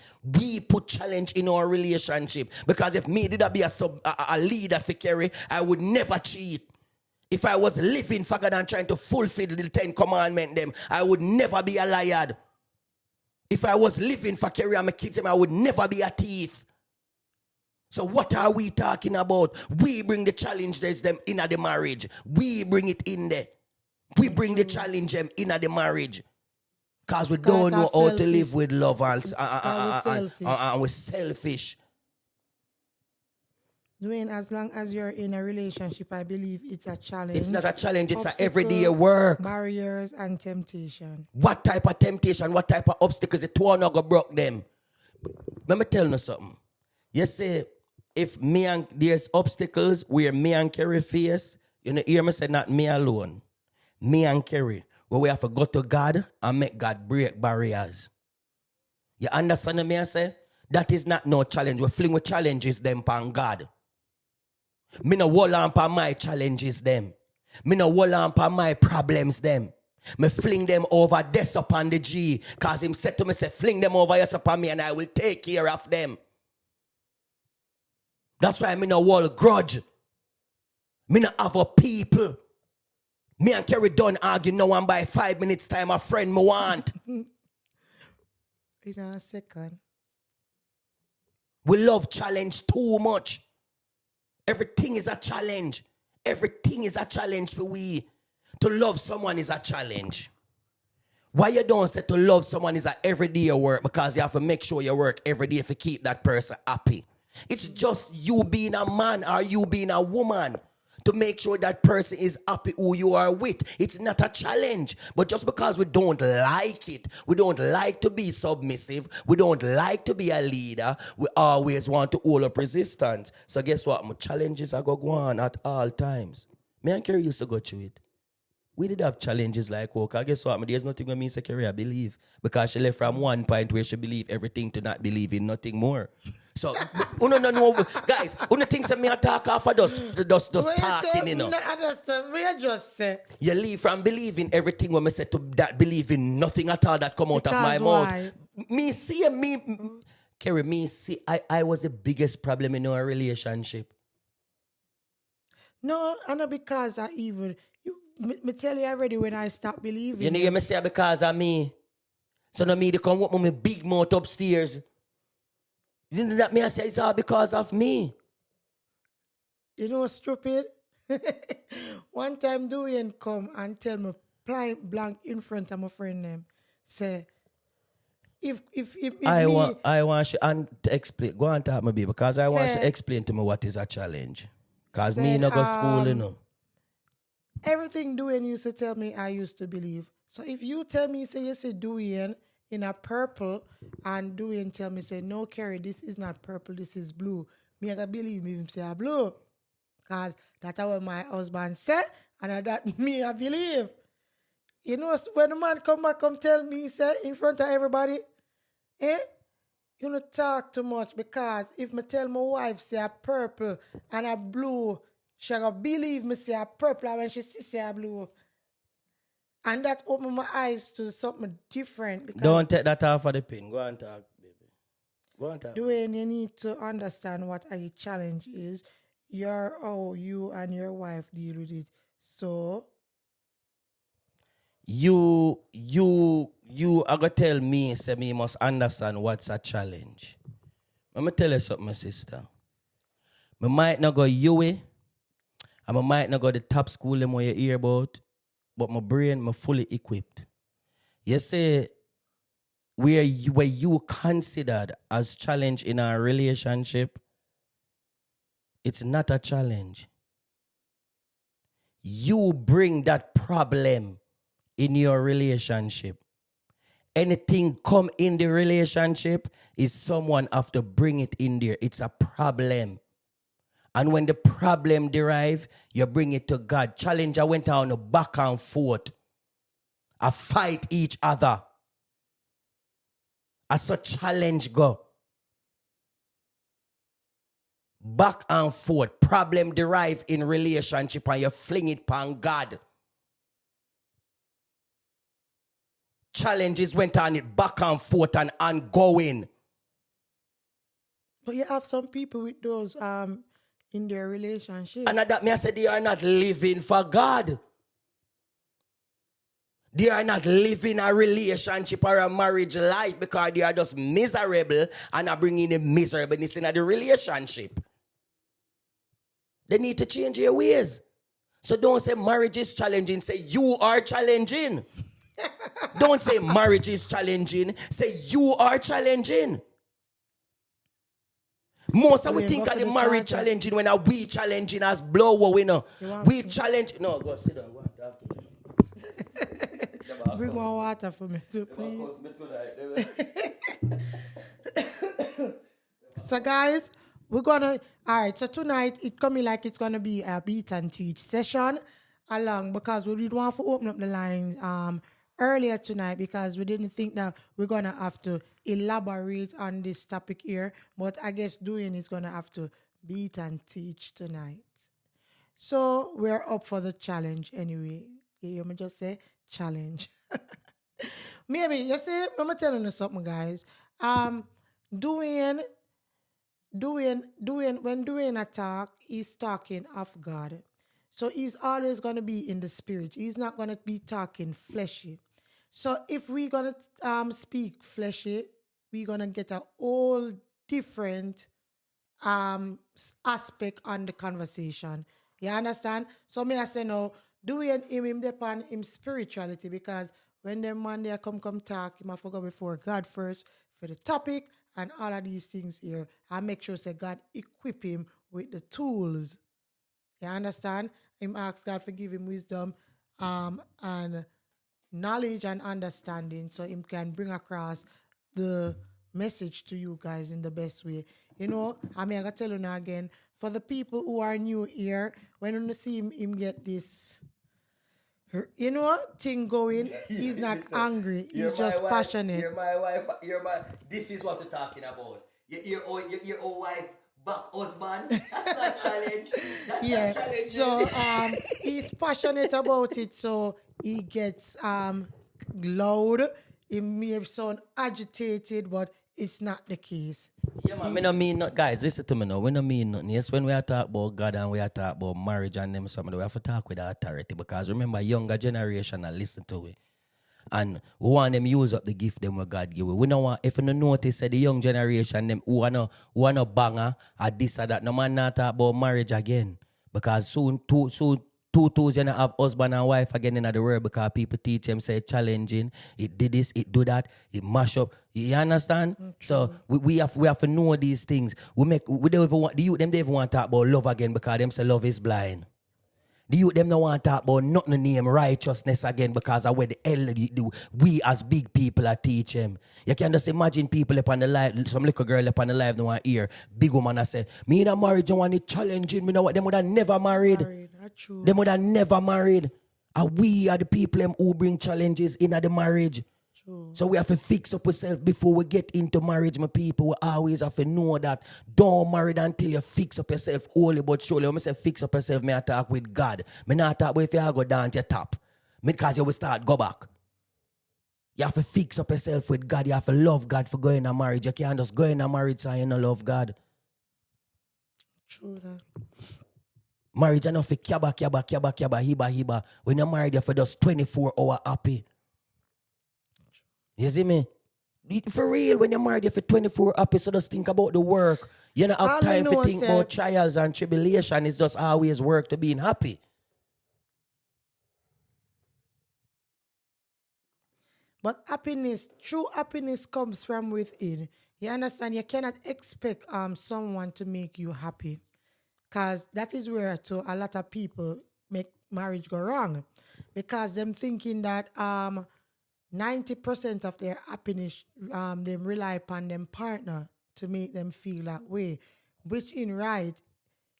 put challenge in our relationship. Because if me did be a leader for Kerry, I would never cheat. If I was living for God and trying to fulfill the 10 commandments, them, I would never be a liar. If I was living for Kerry and my kids, I would never be a thief. So what are we talking about? We bring the challenge there's them in the marriage. We bring it in there. We bring the challenge them in the marriage. Because we don't know how to live with love and we're selfish. Dwayne, as long as you're in a relationship, I believe it's a challenge. It's not a challenge, it's an everyday work. Barriers and temptation. What type of temptation, what type of obstacles, it won't go broke them. Let me tell you something. You say, if there's obstacles where me and Kerry face, you know, hear me say not me alone. Me and Kerry, where we have to go to God and make God break barriers. You understand me I say? That is not no challenge. We fling with challenges them pan God. Me no hold on pan my challenges them. Me no hold on pan my problems them. Me fling them over this upon the G. Cause him said to me, say, fling them over yes upon me and I will take care of them. That's why me no hold grudge. Me no have a people. Me and Kerry done argue no one by 5 minutes time a friend me want. In a second. We love challenge too much. Everything is a challenge. Everything is a challenge for we. To love someone is a challenge. Why you don't say to love someone is an everyday work? Because you have to make sure you work every day to keep that person happy. It's just you being a man or you being a woman to make sure that person is happy who you are with. It's not a challenge. But just because we don't like it, we don't like to be submissive, we don't like to be a leader, we always want to hold up resistance. So guess what? My challenges are going to go on at all times. Me and Kerry used to go through it. We did have challenges like, okay, guess what? There's nothing when me say Kerry, I believe. Because she left from one point where she believed everything to not believe in nothing more. So, no, guys, uno thinks that me attack off of just talking, you know. I understand. We just say. You leave from believing everything when me say to that believing nothing at all that come out of my Why? mouth. Kerry, I was the biggest problem in our relationship. No, and not because I even me tell you already when I stop believing. You know, you me say because of me. So no me to come up with my big mouth upstairs. You know that me I say it's all because of me. You know, stupid. One time Dwayne come and tell me plain blank in front of my friend name. Say if I me, want you and to explain. Go on talk me, baby, because I want you Say- to explain to me what is a challenge. Because me Said, no go school, you know. everything Dwayne used to tell me I used to believe. So if you tell me, say you say Dwayne in a purple and Dwayne tell me, say, no, Kerry, this is not purple, this is blue. Me I gotta believe him say a blue. Because that's what my husband said, and that me I believe. You know, when the man come back, come tell me, say, in front of everybody, you don't talk too much, because if me tell my wife say a purple and a blue, she gonna believe me say a purple, and when she see say a blue. And that opened my eyes to something different. Because Don't take that off of the pin. Go on talk, baby. Go on talk. Dwayne, you need to understand what a challenge is. How you and your wife deal with it. So You are gonna tell me, say me must understand what's a challenge. Let me tell you something, my sister. I might not go UWE, and I might not go the top school them where you hear about, but my brain, me fully equipped. You say where you considered as challenge in our relationship, it's not a challenge. You bring that problem in your relationship. Anything come in the relationship is someone have to bring it in there. It's a problem. And when the problem derive, you bring it to God. Challenger went on a back and forth. I fight each other. As a challenge go. Back and forth. Problem derive in relationship and you fling it upon God. Challenges went on it back and forth and ongoing. but you have some people with those in their relationship. And that me I say they are not living for God. They are not living a relationship or a marriage life because they are just miserable and are bringing the miserableness in the relationship. They need to change their ways. So don't say marriage is challenging. Say you are challenging. Don't say marriage is challenging. Say you are challenging. Most of we think of the marriage challenging when we challenging as blower, we know. We challenge. No, go sit down. Go on, talk to me. Bring more water for me too, please. So guys, we're gonna so tonight it coming like it's gonna be a beat and teach session along, because we did want to open up the lines earlier tonight, because we didn't think that we're gonna have to elaborate on this topic here, but I guess Dwayne is gonna have to beat and teach tonight. So we're up for the challenge anyway. You hear me just say challenge. Maybe you see, I'm telling you something, guys. Dwayne, when Dwayne attack, he's talking of God. So he's always gonna be in the spirit. He's not gonna be talking fleshy. So if we're gonna speak fleshy, we're gonna get a whole different aspect on the conversation. You understand? So me I say no, Dwayne him depend him spirituality, because when them man there come talk, him I forgot before God first for the topic and all of these things here. I make sure say God equip him with the tools. You understand? Him ask God for give him wisdom and knowledge and understanding, so him can bring across the message to you guys in the best way. You know, I mean, I gotta tell you now again, for the people who are new here, when you see him get this, you know, thing going, he's not angry. He's just passionate. You're my wife. This is what we're talking about. Your old wife back husband. That's not challenge. That's Yeah. not challenge. So he's passionate about it, so he gets loud. He may sound agitated, but it's not the case. Yeah, man, me no mean not guys, listen to me now. We no mean nothing. Yes, when we are talk about God and we are talk about marriage and them something, we have to talk with authority because remember younger generation and listen to it. And we want them use up the gift them what God give. We don't want if you don't notice the young generation them who wanna banger or this or that. No man not talk about marriage again. Because soon two gonna have husband and wife again in the world because people teach them say challenging. It did this, it do that, it mash up. You understand? Okay. So we have to know these things. We don't even want the youth them they even want to talk about love again because them say love is blind. The youth them don't want to talk about nothing name righteousness again because of where the hell we as big people are teach them. You can just imagine people up on the live, some little girl up on the live, no want to hear big woman I say, me in a marriage, you want it challenging. Me know what them would have never married. That's true. Them would have never married. And we are the people them who bring challenges in the marriage. True. So we have to fix up ourselves before we get into marriage, my people. We always have to know that don't marry until you fix up yourself holy but surely. When I say fix up yourself, I talk with God. I not talk about if you go down to your top. Because you will start go back. You have to fix up yourself with God. You have to love God for going to marriage. You can't just go in a marriage and you don't love God. True that. Marriage enough for kiaba, hiba. When you're married, you have to just 24-hour happy. You see me? For real, when you're married, you have 24 happy, so just think about the work. You don't have time to think about trials and tribulation. It's just always work to being happy. But happiness, true happiness comes from within. You understand? You cannot expect someone to make you happy. Because that is where a lot of people make marriage go wrong. Because them thinking that 90% of their happiness, they rely upon them partner to make them feel that way. Which in right,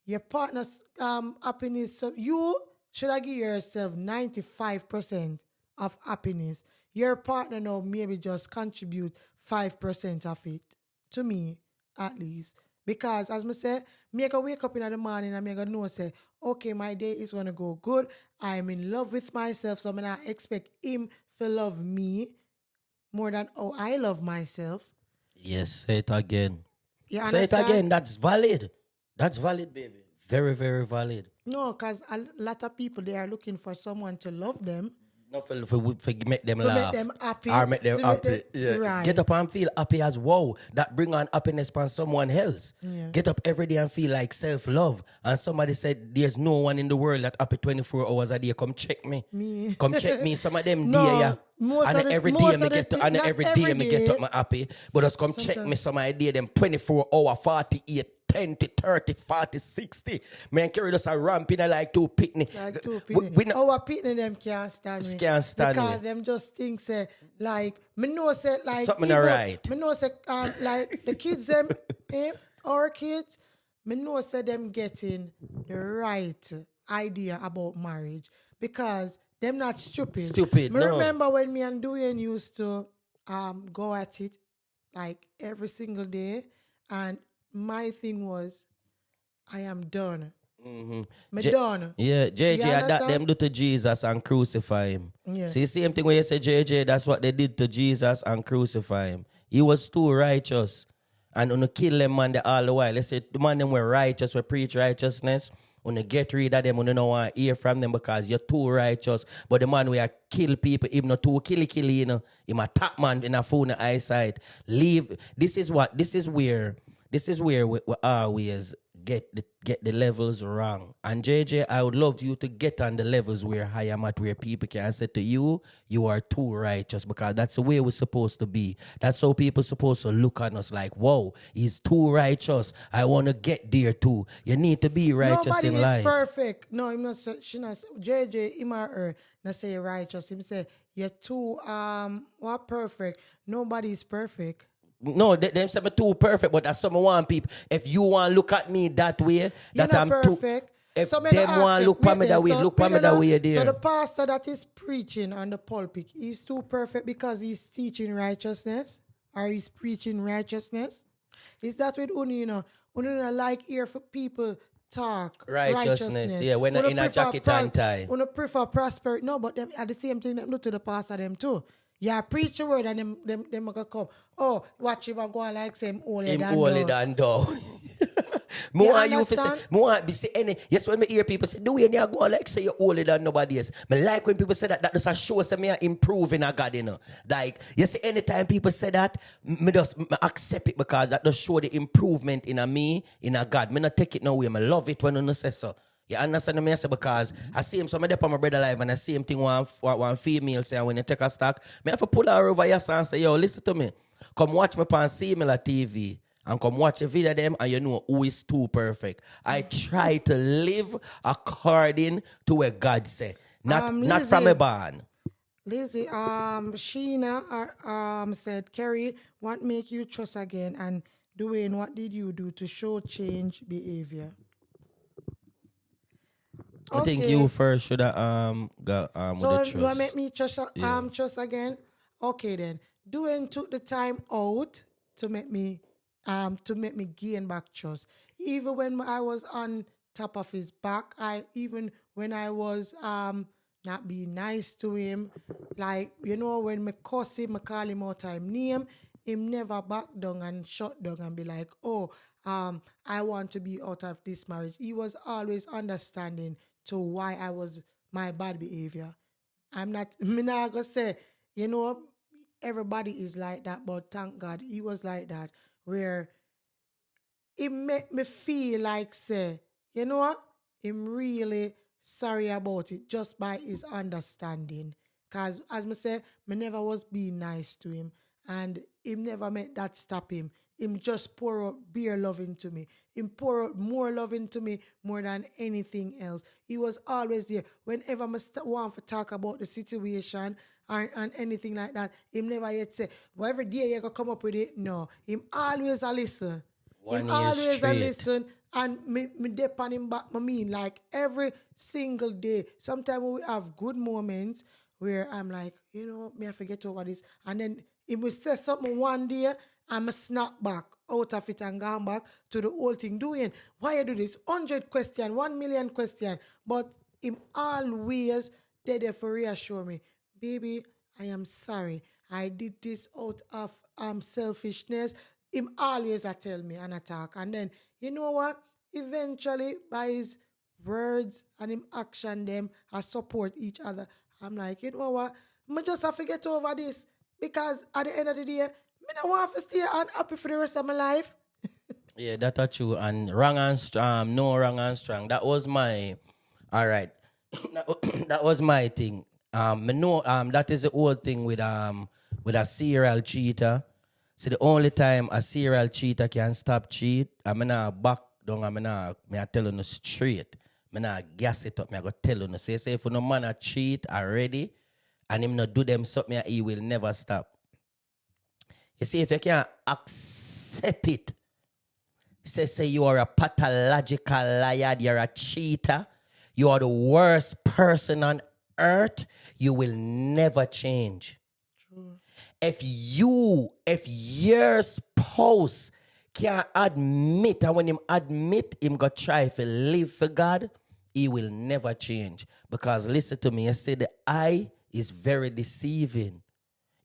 your partner's happiness, so you should give yourself 95% of happiness. Your partner now maybe just contribute 5% of it. To me, at least. Because as I say, me go wake up in the morning and me go know say, okay, my day is gonna go good. I'm in love with myself, so I'm gonna expect him to love me more than I love myself. Yes, say it again. You say understand? It again. That's valid. That's valid, baby. Very, very valid. No, because a lot of people they are looking for someone to love them. Not for make them laugh. Make them happy. Or make them happy. Right. Get up and feel happy as wow. That bring on happiness from someone else. Yeah. Get up every day and feel like self-love. And somebody said, there's no one in the world that happy 24 hours a day. Come check me. Come check me. Some of them yeah. And every day me get up, and every day me get up, my happy. But just come check me some idea them 24 hour, 48, 10 to 30, 40, 60. Man, carry us a ramp in like two picnic. Like two picnic. Our picnic them can't stand me. Can't stand because me. Them just think say like me know say like something alright. Me know say like the kids them our kids, me know say them getting the right idea about marriage because them not stupid. Me remember when me and Duane used to go at it like every single day, and my thing was, I am done. Mm-hmm. Done. Yeah, JJ, that them do to Jesus and crucify him. Yeah. See, same thing when you say JJ, that's what they did to Jesus and crucify him. He was too righteous. And on kill them man all the while. Let's say the man them were righteous, we preach righteousness. When you get rid of them, when you don't want to hear from them because you're too righteous. But the man where kill people, even not too killy, you know, him a top man in a phone eyesight. Leave. This is where we always get the levels wrong. And JJ, I would love you to get on the levels where I am at, where people can say to you, you are too righteous, because that's the way we're supposed to be. That's how people supposed to look at us like, whoa, he's too righteous. I want to get there too. You need to be righteous Nobody in life. Nobody is perfect. No, him not, she not, JJ, him or her, not say you're righteous. Him say, you're too, perfect. Nobody is perfect. No, them say me too perfect, but that's some want people. If you want to look at me that way, that I'm perfect. Too. If them want to look at me that way, look at me that way there. So the pastor that is preaching on the pulpit, he's too perfect because he's teaching righteousness, or he's preaching righteousness. Is that with Uni, you know? Uni don't like hear for people talk Righteousness. Yeah, when in a jacket and tie. Uni prefer prosperity. No, but them at the same thing them do to the pastor them too. Yeah, preach the word and them gonna come. Oh, watch him go like same older Him than older thou. than thou. You More you for say, understand? more be say any. Yes, when me hear people say, "Do we need to go like say you're older than nobody else?" Me like when people say that. That just a show say me are improving a God, you know. Like you see, anytime people say that, me just me accept it because that just show the improvement in a me, in a God. Me not take it no way. Me love it when you say so. You understand me? I say because I see him, so I on my brother live and I see him thing one female say when you take a stock, me have to pull her over your son and say, yo, listen to me. Come watch me on similar TV and come watch a video of them and you know who is too perfect. I try to live according to what God say. Not from a barn. Lizzie, Sheena said, Kerry, what make you trust again? And Dwayne, what did you do to show change behavior? I think you first should have got with the trust. So you want make me trust again? Okay then. Dwayne took the time out to make me gain back trust. Even when I was on top of his back, even when I was not being nice to him, like when me cuss him, me call him out time name, him never back down and shut down and be like, oh, I want to be out of this marriage. He was always understanding to why I was my bad behavior. I'm not gonna say, everybody is like that, but thank God he was like that, where it made me feel like, say, you know what? I'm really sorry about it just by his understanding. Because, as I say, me never was being nice to him. And him never made that stop him. Him just pour out beer love into me. Him pour out more love into me more than anything else. He was always there. Whenever I want to talk about the situation and anything like that, him never yet say, well, every day you go come up with it. No. Him always a listen. Him always a listen. And me dip on him back, I mean, like every single day. Sometimes we have good moments where I'm like, me I forget over this. And then he will say something one day, I'm a snap back out of it and gone back to the whole thing doing. Why you do this? 100 question, 1 million question. But him always there for reassure me. Baby, I am sorry. I did this out of selfishness. Him always tell me and attack. And then, you know what? Eventually, by his words and him action them, I support each other. I'm like, you know what? I just have to get over this. Because at the end of the day, I don't want to stay unhappy for the rest of my life. Yeah, that's true. And wrong and strong, no wrong and strong. That was my, all right. that was my thing. Me know that is the old thing with a serial cheater. So the only time a serial cheater can stop cheat, I'm not back down. I tell you no straight. I'm not gas it up. I go tell you no. Say if no man a cheat already, and him not do them something, he will never stop. You see, if you can't accept it, say you are a pathological liar, you're a cheater, you are the worst person on earth, you will never change. True. If your spouse can't admit, and when him admit, him go try to live for God, he will never change. Because listen to me, you say the eye is very deceiving.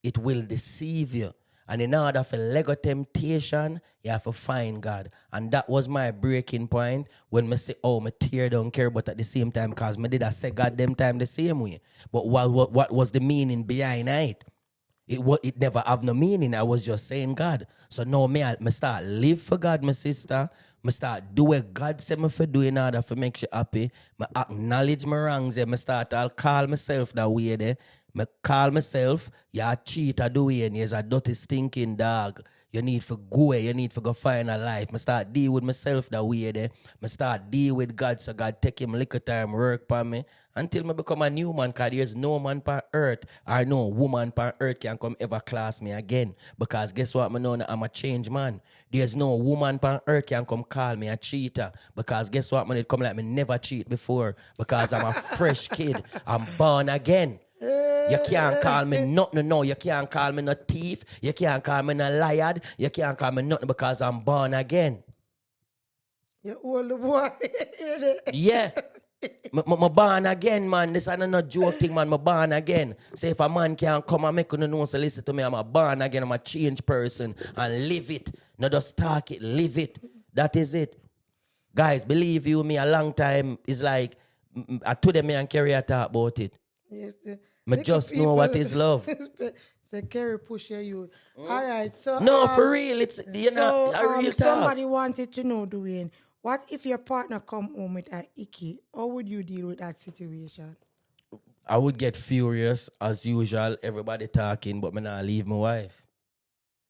It will deceive you. And in order for Lego temptation, you have to find God. And that was my breaking point when I say, me tear down care, but at the same time, because I did I say God them time the same way. But what was the meaning behind it? It never have no meaning. I was just saying God. So now me start live for God, my sister. I start do what God said me for do in order for make you happy. I acknowledge my wrongs. I start I'll call myself that way there. I call myself, you're a cheater doing, you're a dirty stinking dog. You need to go, you need to go find a life. I start deal with myself that way there. I start deal with God, so God take him little time, work for me, until I become a new man, because there's no man on earth, or no woman on earth can come ever class me again. Because guess what, I know that I'm a changed man. There's no woman on earth can come call me a cheater. Because guess what, man, it come like me never cheat before. Because I'm a fresh kid. I'm born again. You can't call me nothing, no. You can't call me no thief. You can't call me no liar. You can't call me nothing because I'm born again. You old boy. Yeah. I'm born again, man. This is not joke thing, man. I'm born again. Say if a man can't come and make you know, so listen to me. I'm a born again. I'm a changed person and live it. Not just talk it, live it. That is it. Guys, believe you me, a long time is like, I told them me and Kerry talk about it. Yes, I just know what is love. Say Kerry push you. All right, so No, for real, it's a real talk. somebody wanted to know, Dwayne, what if your partner come home with an icky? How would you deal with that situation? I would get furious as usual. Everybody talking, but me not leave my wife.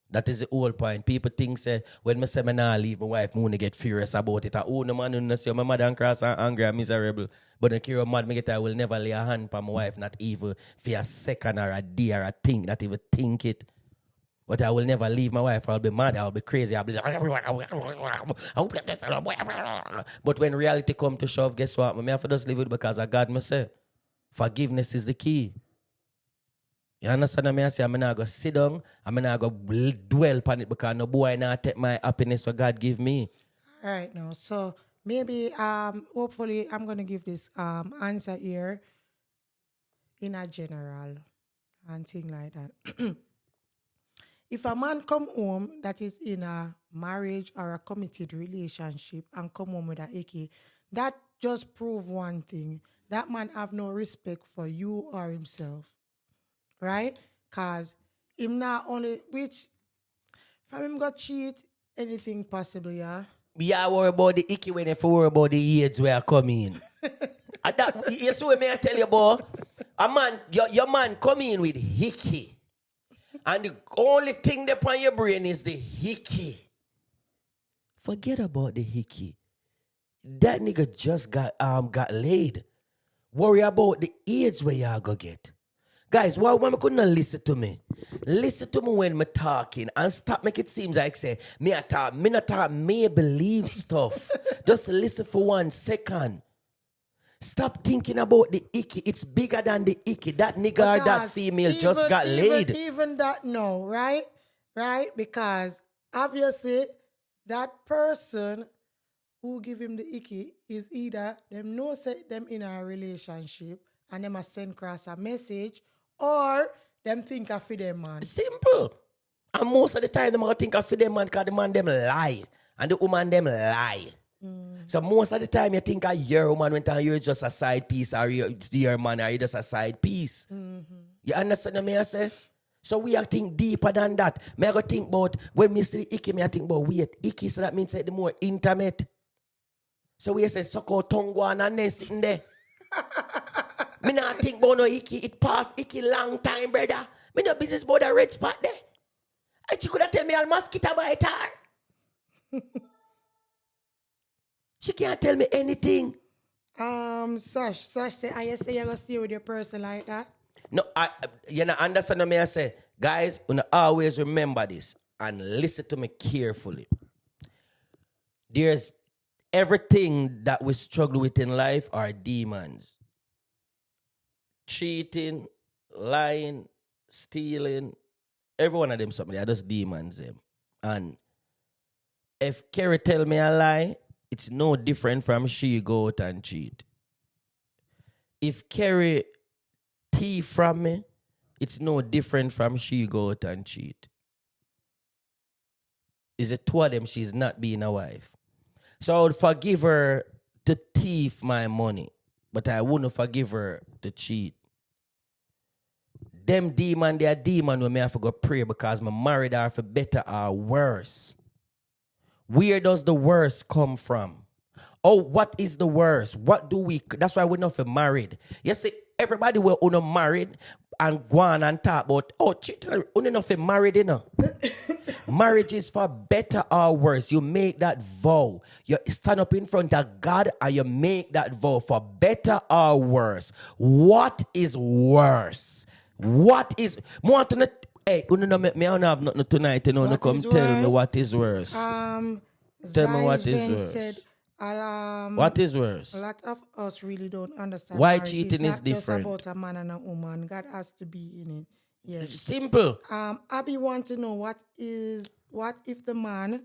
That is the whole point. People think say when me say me nah leave my wife, me wanna get furious about it. Oh no man, no see my mother and cross and angry and miserable. But the care mad me get I will never lay a hand on my wife, not even for a second or a day or a thing, not even think it. But I will never leave my wife. I'll be mad, I'll be crazy, I'll be but when reality come to shove, guess what? I have to just live it because of God me say. Forgiveness is the key. You understand me? I say I'm not going to sit down. I'm not going to dwell upon it because no boy not take my happiness what God give me. All right, now. So maybe, hopefully, I'm going to give this answer here in a general and thing like that. If a man come home that is in a marriage or a committed relationship and come home with a icky, that just prove one thing. That man have no respect for you or himself. Right? Because him not only, which, from him got cheat, anything possible, yeah? Yeah, worry about the icky when you worry about the AIDS where I come in. And that, you see what me I tell you, boy? A man, your man come in with hickey. And the only thing that on your brain is the hickey. Forget about the hickey. That nigga just got laid. Worry about the AIDS where y'all go get. Guys, why you couldn't listen to me? Listen to me when I'm talking and stop make it seem like say, me not talk, me believe stuff. Just listen for 1 second. Stop thinking about the icky. It's bigger than the icky. That nigga or that female just got laid. Even that, no, right? Right? Because obviously that person who give him the icky is either them know say them in a relationship and them a send across a message, or them think of them man. Simple. And most of the time, them going to think of them man because the man them lie. And the woman them lie. So most of the time, you think of your woman when you're just a side piece or your man or you're just a side piece. You understand what I say? So we are think deeper than that. Me I go think about, when me see icky, me I think about wait, icky, so that means the more intimate. So we say, suck out tongue one and then sitting there. Me not think about no icky. It passed icky long time, brother. Me no business about the red spot there. And she could have tell me I'll mosquito bite her. She can't tell me anything. Sash say, I say you're going to stay with your person like that? No, you know, understand what I say? Guys, you know, always remember this and listen to me carefully. There's everything that we struggle with in life are demons. Cheating, lying, stealing, every one of them something. They are just demons. Them. And if Kerry tell me a lie, it's no different from she go out and cheat. If Kerry thief from me, it's no different from she go out and cheat. Is it two of them she's not being a wife? So I would forgive her to thief my money, but I wouldn't forgive her to cheat. Them demon, they are demon when me have to go pray because me married her for better or worse. Where does the worst come from? Oh, what is the worst? What do we... That's why we're not for married. You see, everybody will not married and go on and talk about, oh, we're not for married, you know. Marriage is for better or worse. You make that vow. You stand up in front of God and you make that vow for better or worse. What is worse? What is... Hey, you know, me I don't have nothing tonight, you know, come tell me what is worse. Tell me what is worse. Said, What is A worse? lot of us really don't understand Why marriage. It's cheating is not just different? about a man and a woman. God has to be in it. Yes. Simple. Abby want to know what if the man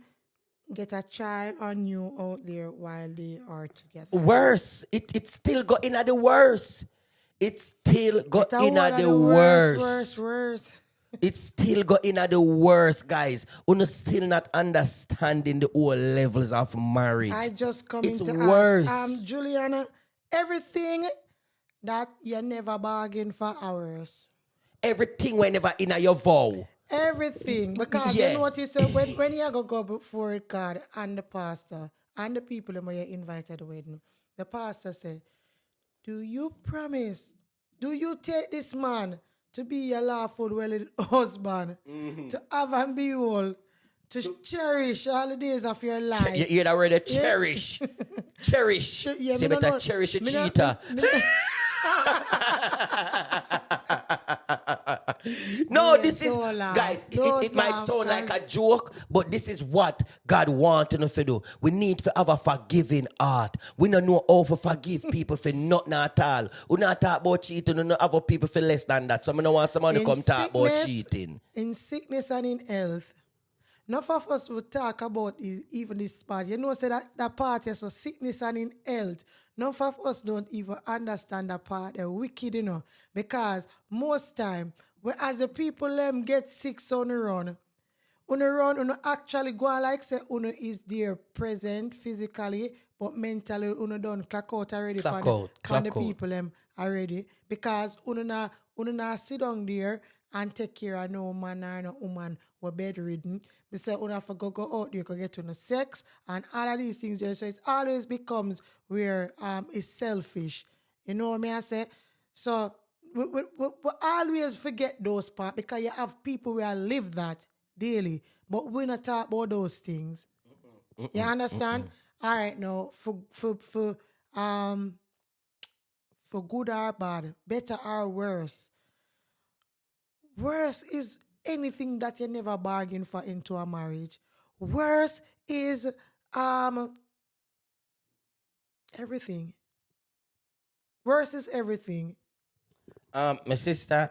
get a child on you out there while they are together? Worse. It still got in at the worst. It still got Get a in hold at of the the worst. worst. It still got in at the worst, guys. Una still not understanding the whole levels of marriage. I just coming It's to worse. ask, Juliana, everything that you never bargain for hours. Everything whenever in your vow. Everything. Because Yeah. you notice when you go before God and the pastor and the people who you invited to the wedding, the pastor said, do you promise? Do you take this man to be your lawful wedded husband, to have and behold, to cherish all the days of your life? You hear that word? Cherish. Cherish. Yeah, Say better cherish a cheetah. No, Yeah, this is, don't laugh. guys, Don't it might laugh, sound like guys. a joke, but this is what God wants us to do. We need to have a forgiving heart. We don't know how to forgive people for nothing at all. We not talk about cheating, we don't have people for less than that. So I don't want someone to come talk about cheating. In sickness and in health, none of us will talk about even this part. You know, say that part is for sickness and in health. None of us don't even understand that part. They're wicked, you know. Because most time, as the people them get sick, so on run, actually go on like say uno is there present physically, but mentally uno done clock out already Clock for out, the clock out. people them already. Because uno na sit down there and take care of no man or no woman who bedridden. They say uno have to go out there to get to sex and all of these things there. So it always becomes where it's selfish. You know what I say? So we always forget those parts because you have people who live that daily, but we not talk about those things. You understand? All right, now for good or bad, better or worse. Worse is anything that you never bargain for into a marriage. Worse is everything. Worse is everything. My sister,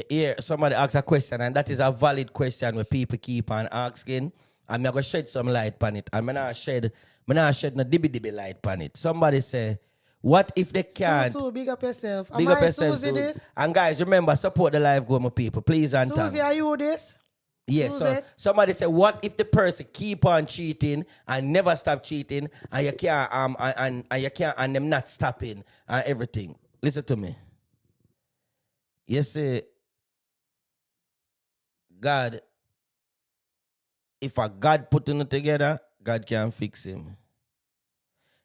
here somebody asked a question, and that is a valid question where people keep on asking. I'm going to shed some light on it. I'm not shed no dibby light on it. Somebody say, what if they can't? Susie, big up yourself. Big Am up I yourself, Susie this? And guys, remember, support the live Goma people, please and Susie, thanks. are you this? Yes, so somebody said, what if the person keep on cheating and never stop cheating, and you can't and you can't and them not stopping and everything? Listen to me. You see, God, if a God putting it together, God can fix him.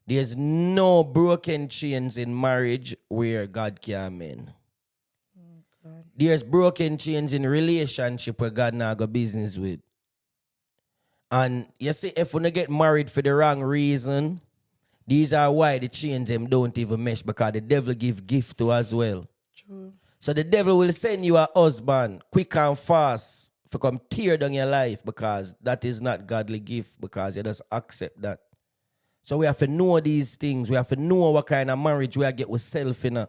There's no broken chains in marriage where God can mend. There's broken chains in relationship where God not got business with. And you see, if we get married for the wrong reason, these are why the chains them don't even mesh, because the devil give gift to as well. True. So the devil will send you a husband quick and fast to come tear down your life, because that is not godly gift, because you just accept that. So we have to know these things. We have to know what kind of marriage we get with self, you know.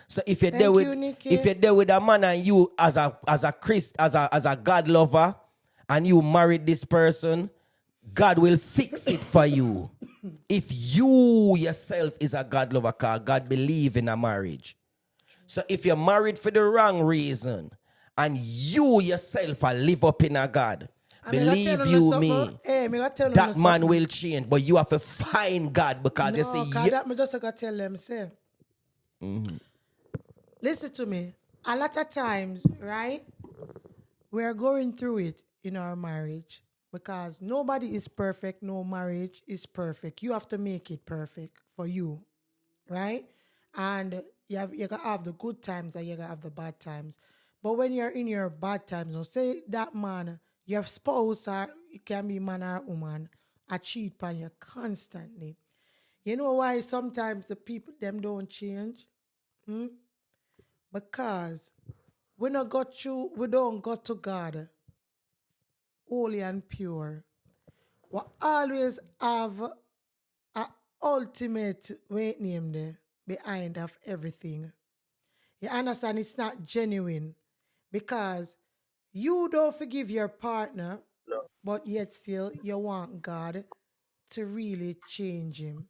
So if you're there with a man and you as a Christ, as a God lover, and you married this person, God will fix it for you. If you yourself is a God lover, because God believe in a marriage. So if you're married for the wrong reason, and you yourself are live up in a God, believe you me, that man will change. But you have to find God, because you see, that me just got to tell them, say, listen to me. A lot of times, right, we're going through it in our marriage because nobody is perfect. No marriage is perfect. You have to make it perfect for you, right? And you gotta have the good times and you gotta have the bad times. But when you're in your bad times, you know, say that man, your spouse, or it can be man or woman, a cheat on you constantly. You know why sometimes the people them don't change? Because we don't go to God holy and pure. We always have a ultimate weight name there behind of everything. You understand? It's not genuine because you don't forgive your partner, but yet still you want God to really change him.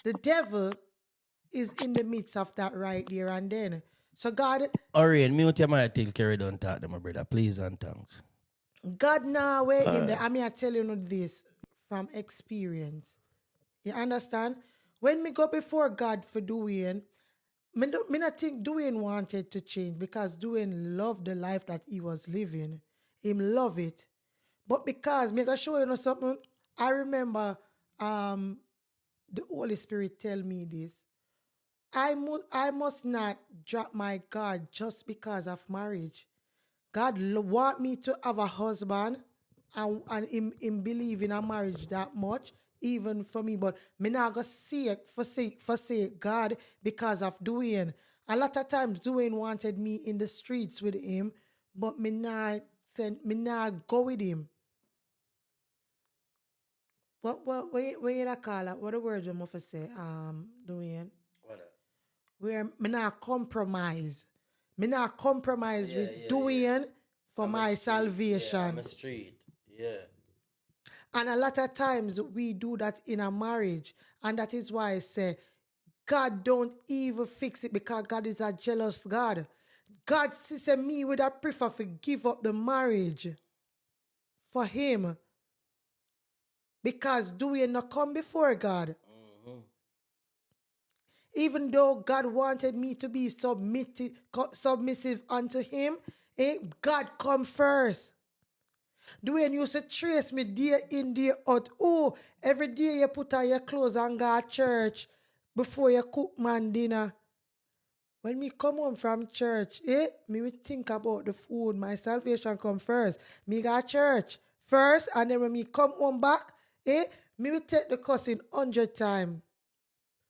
The devil is in the midst of that right there and then. So Orion, mute your mic till Kerry don't talk to my brother. Please and thanks. God now waiting in there. I mean, I tell you this from experience. You understand? When me go before God for doing, me not think Dwayne wanted to change because Dwayne loved the life that he was living. Him love it. But because, me gonna show you something, I remember the Holy Spirit tell me this. I must not drop my guard just because of marriage. God want me to have a husband and him believe in a marriage that much, even for me. But me not go see it forsake God because of Dwayne. A lot of times Dwayne wanted me in the streets with him, but me not go with him. What you not call it? What the words I'm for say? Dwayne. Where me not compromise. Me not compromise with Dwayne for my salvation. Yeah, I'm a street. Yeah. And a lot of times we do that in a marriage. And that is why I say, God don't even fix it because God is a jealous God. God says me would have prefer to give up the marriage for him. Because Dwayne not come before God. Even though God wanted me to be submissive unto him, God come first. Dwayne used to trace me day in, day out. Oh, every day you put on your clothes and go to church before you cook man dinner. When me come home from church, me will think about the food. My salvation come first. Me go to church first, and then when me come home back, me will take the cussing 100 times.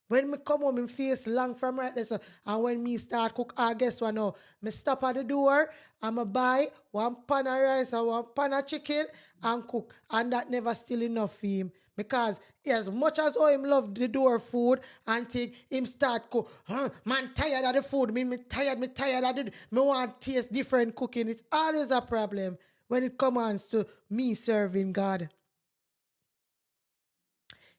When me come home, me face long from right there. So, and when me start cook, guess what now? Me stop at the door and me buy one pan of rice and one pan of chicken and cook. And that never still enough for him. Because as much as him love the door food and think him start cook, man tired of the food, me tired of it. Me want taste different cooking. It's always a problem when it comes to me serving God.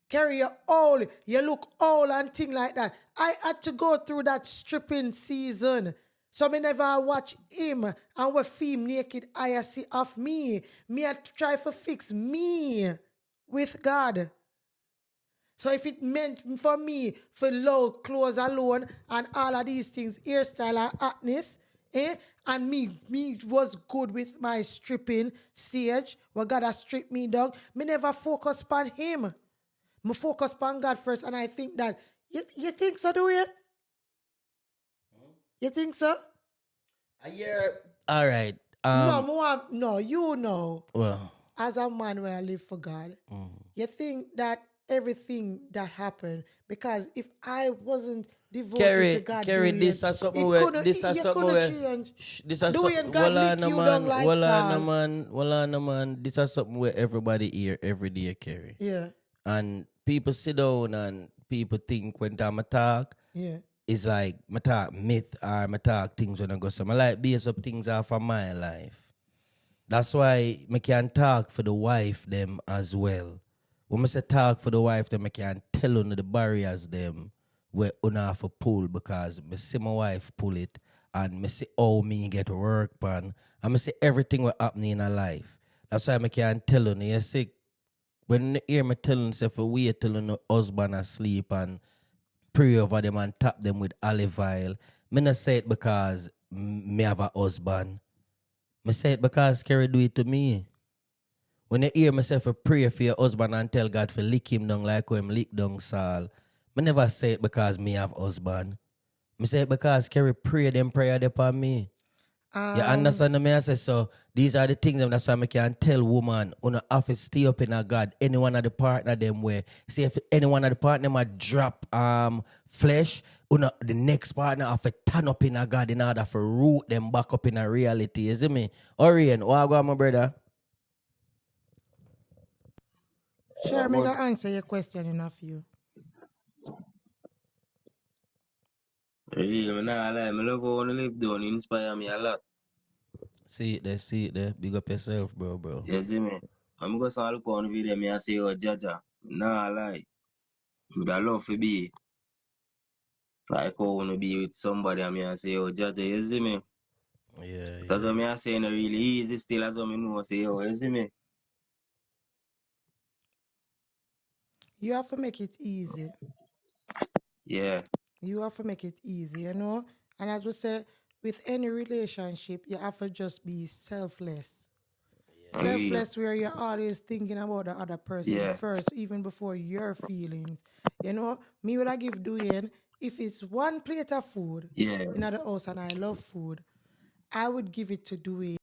Carry your old, you look old and thing like that. I had to go through that stripping season. So me never watch him and we film naked I see of me. Me had to try to fix me with God. So if it meant for me for low clothes alone and all of these things, hairstyle and hotness, and me was good with my stripping stage, where God has stripped me down, me never focus on him. Me focus on God first, and I think that you think so, do you? You think so? All right. No, you know. Well, As a man where I live for God, you think that everything that happened, because if I wasn't devoted to God, Kerry, this is something where God lick you down like salt. Wala man. This is something where everybody hear every day, Kerry. Yeah. And people sit down and people think when time I talk, it's like I talk myth or I talk things when I go some. I like base up things off of my life. That's why I can talk for the wife them as well. When I say talk for the wife them, I can tell on the barriers them where I have to pull because I see my wife pull it and I see how me get work pan and I see everything what happening in her life. That's why I can tell on you see when you hear me telling say for wait till your husband asleep and pray over them and tap them with olive oil. Me not say it because me have a husband. Me say it because Kerry do it to me. When you hear myself pray for your husband and tell God to lick him down like how him lick down Saul, me never say it because me have husband. Me say it because Kerry pray them prayer upon me. You understand me? I say so. These are the things that's why I can tell woman, you have to stay up in a God. Any one of the partner them where see if any one of the partner might drop flesh, the next partner have to turn up in a God in order for root them back up in a reality. You see me? Orion, what go on, my brother? Sure, me gonna answer your question enough you. Really, me nah lie. Me love how you live down. You inspire me a lot. See it there. Big up yourself, bro. You see me? I'm going to look on the video, me I say, oh, Jaja. Nah lie. Me got love to be. Like how I want to be with somebody and me I say, oh, Jaja, you see me? Yeah, That's what yeah. me I say, no really easy still as what me know, say, oh, you see me? You have to make it easy. Yeah. You have to make it easy, you know? And as we say, with any relationship, you have to just be selfless. Selfless, where you're always thinking about the other person Yeah. first, even before your feelings. You know, me would I give Dwayne, if it's one plate of food Yeah. in the house and I love food, I would give it to Dwayne.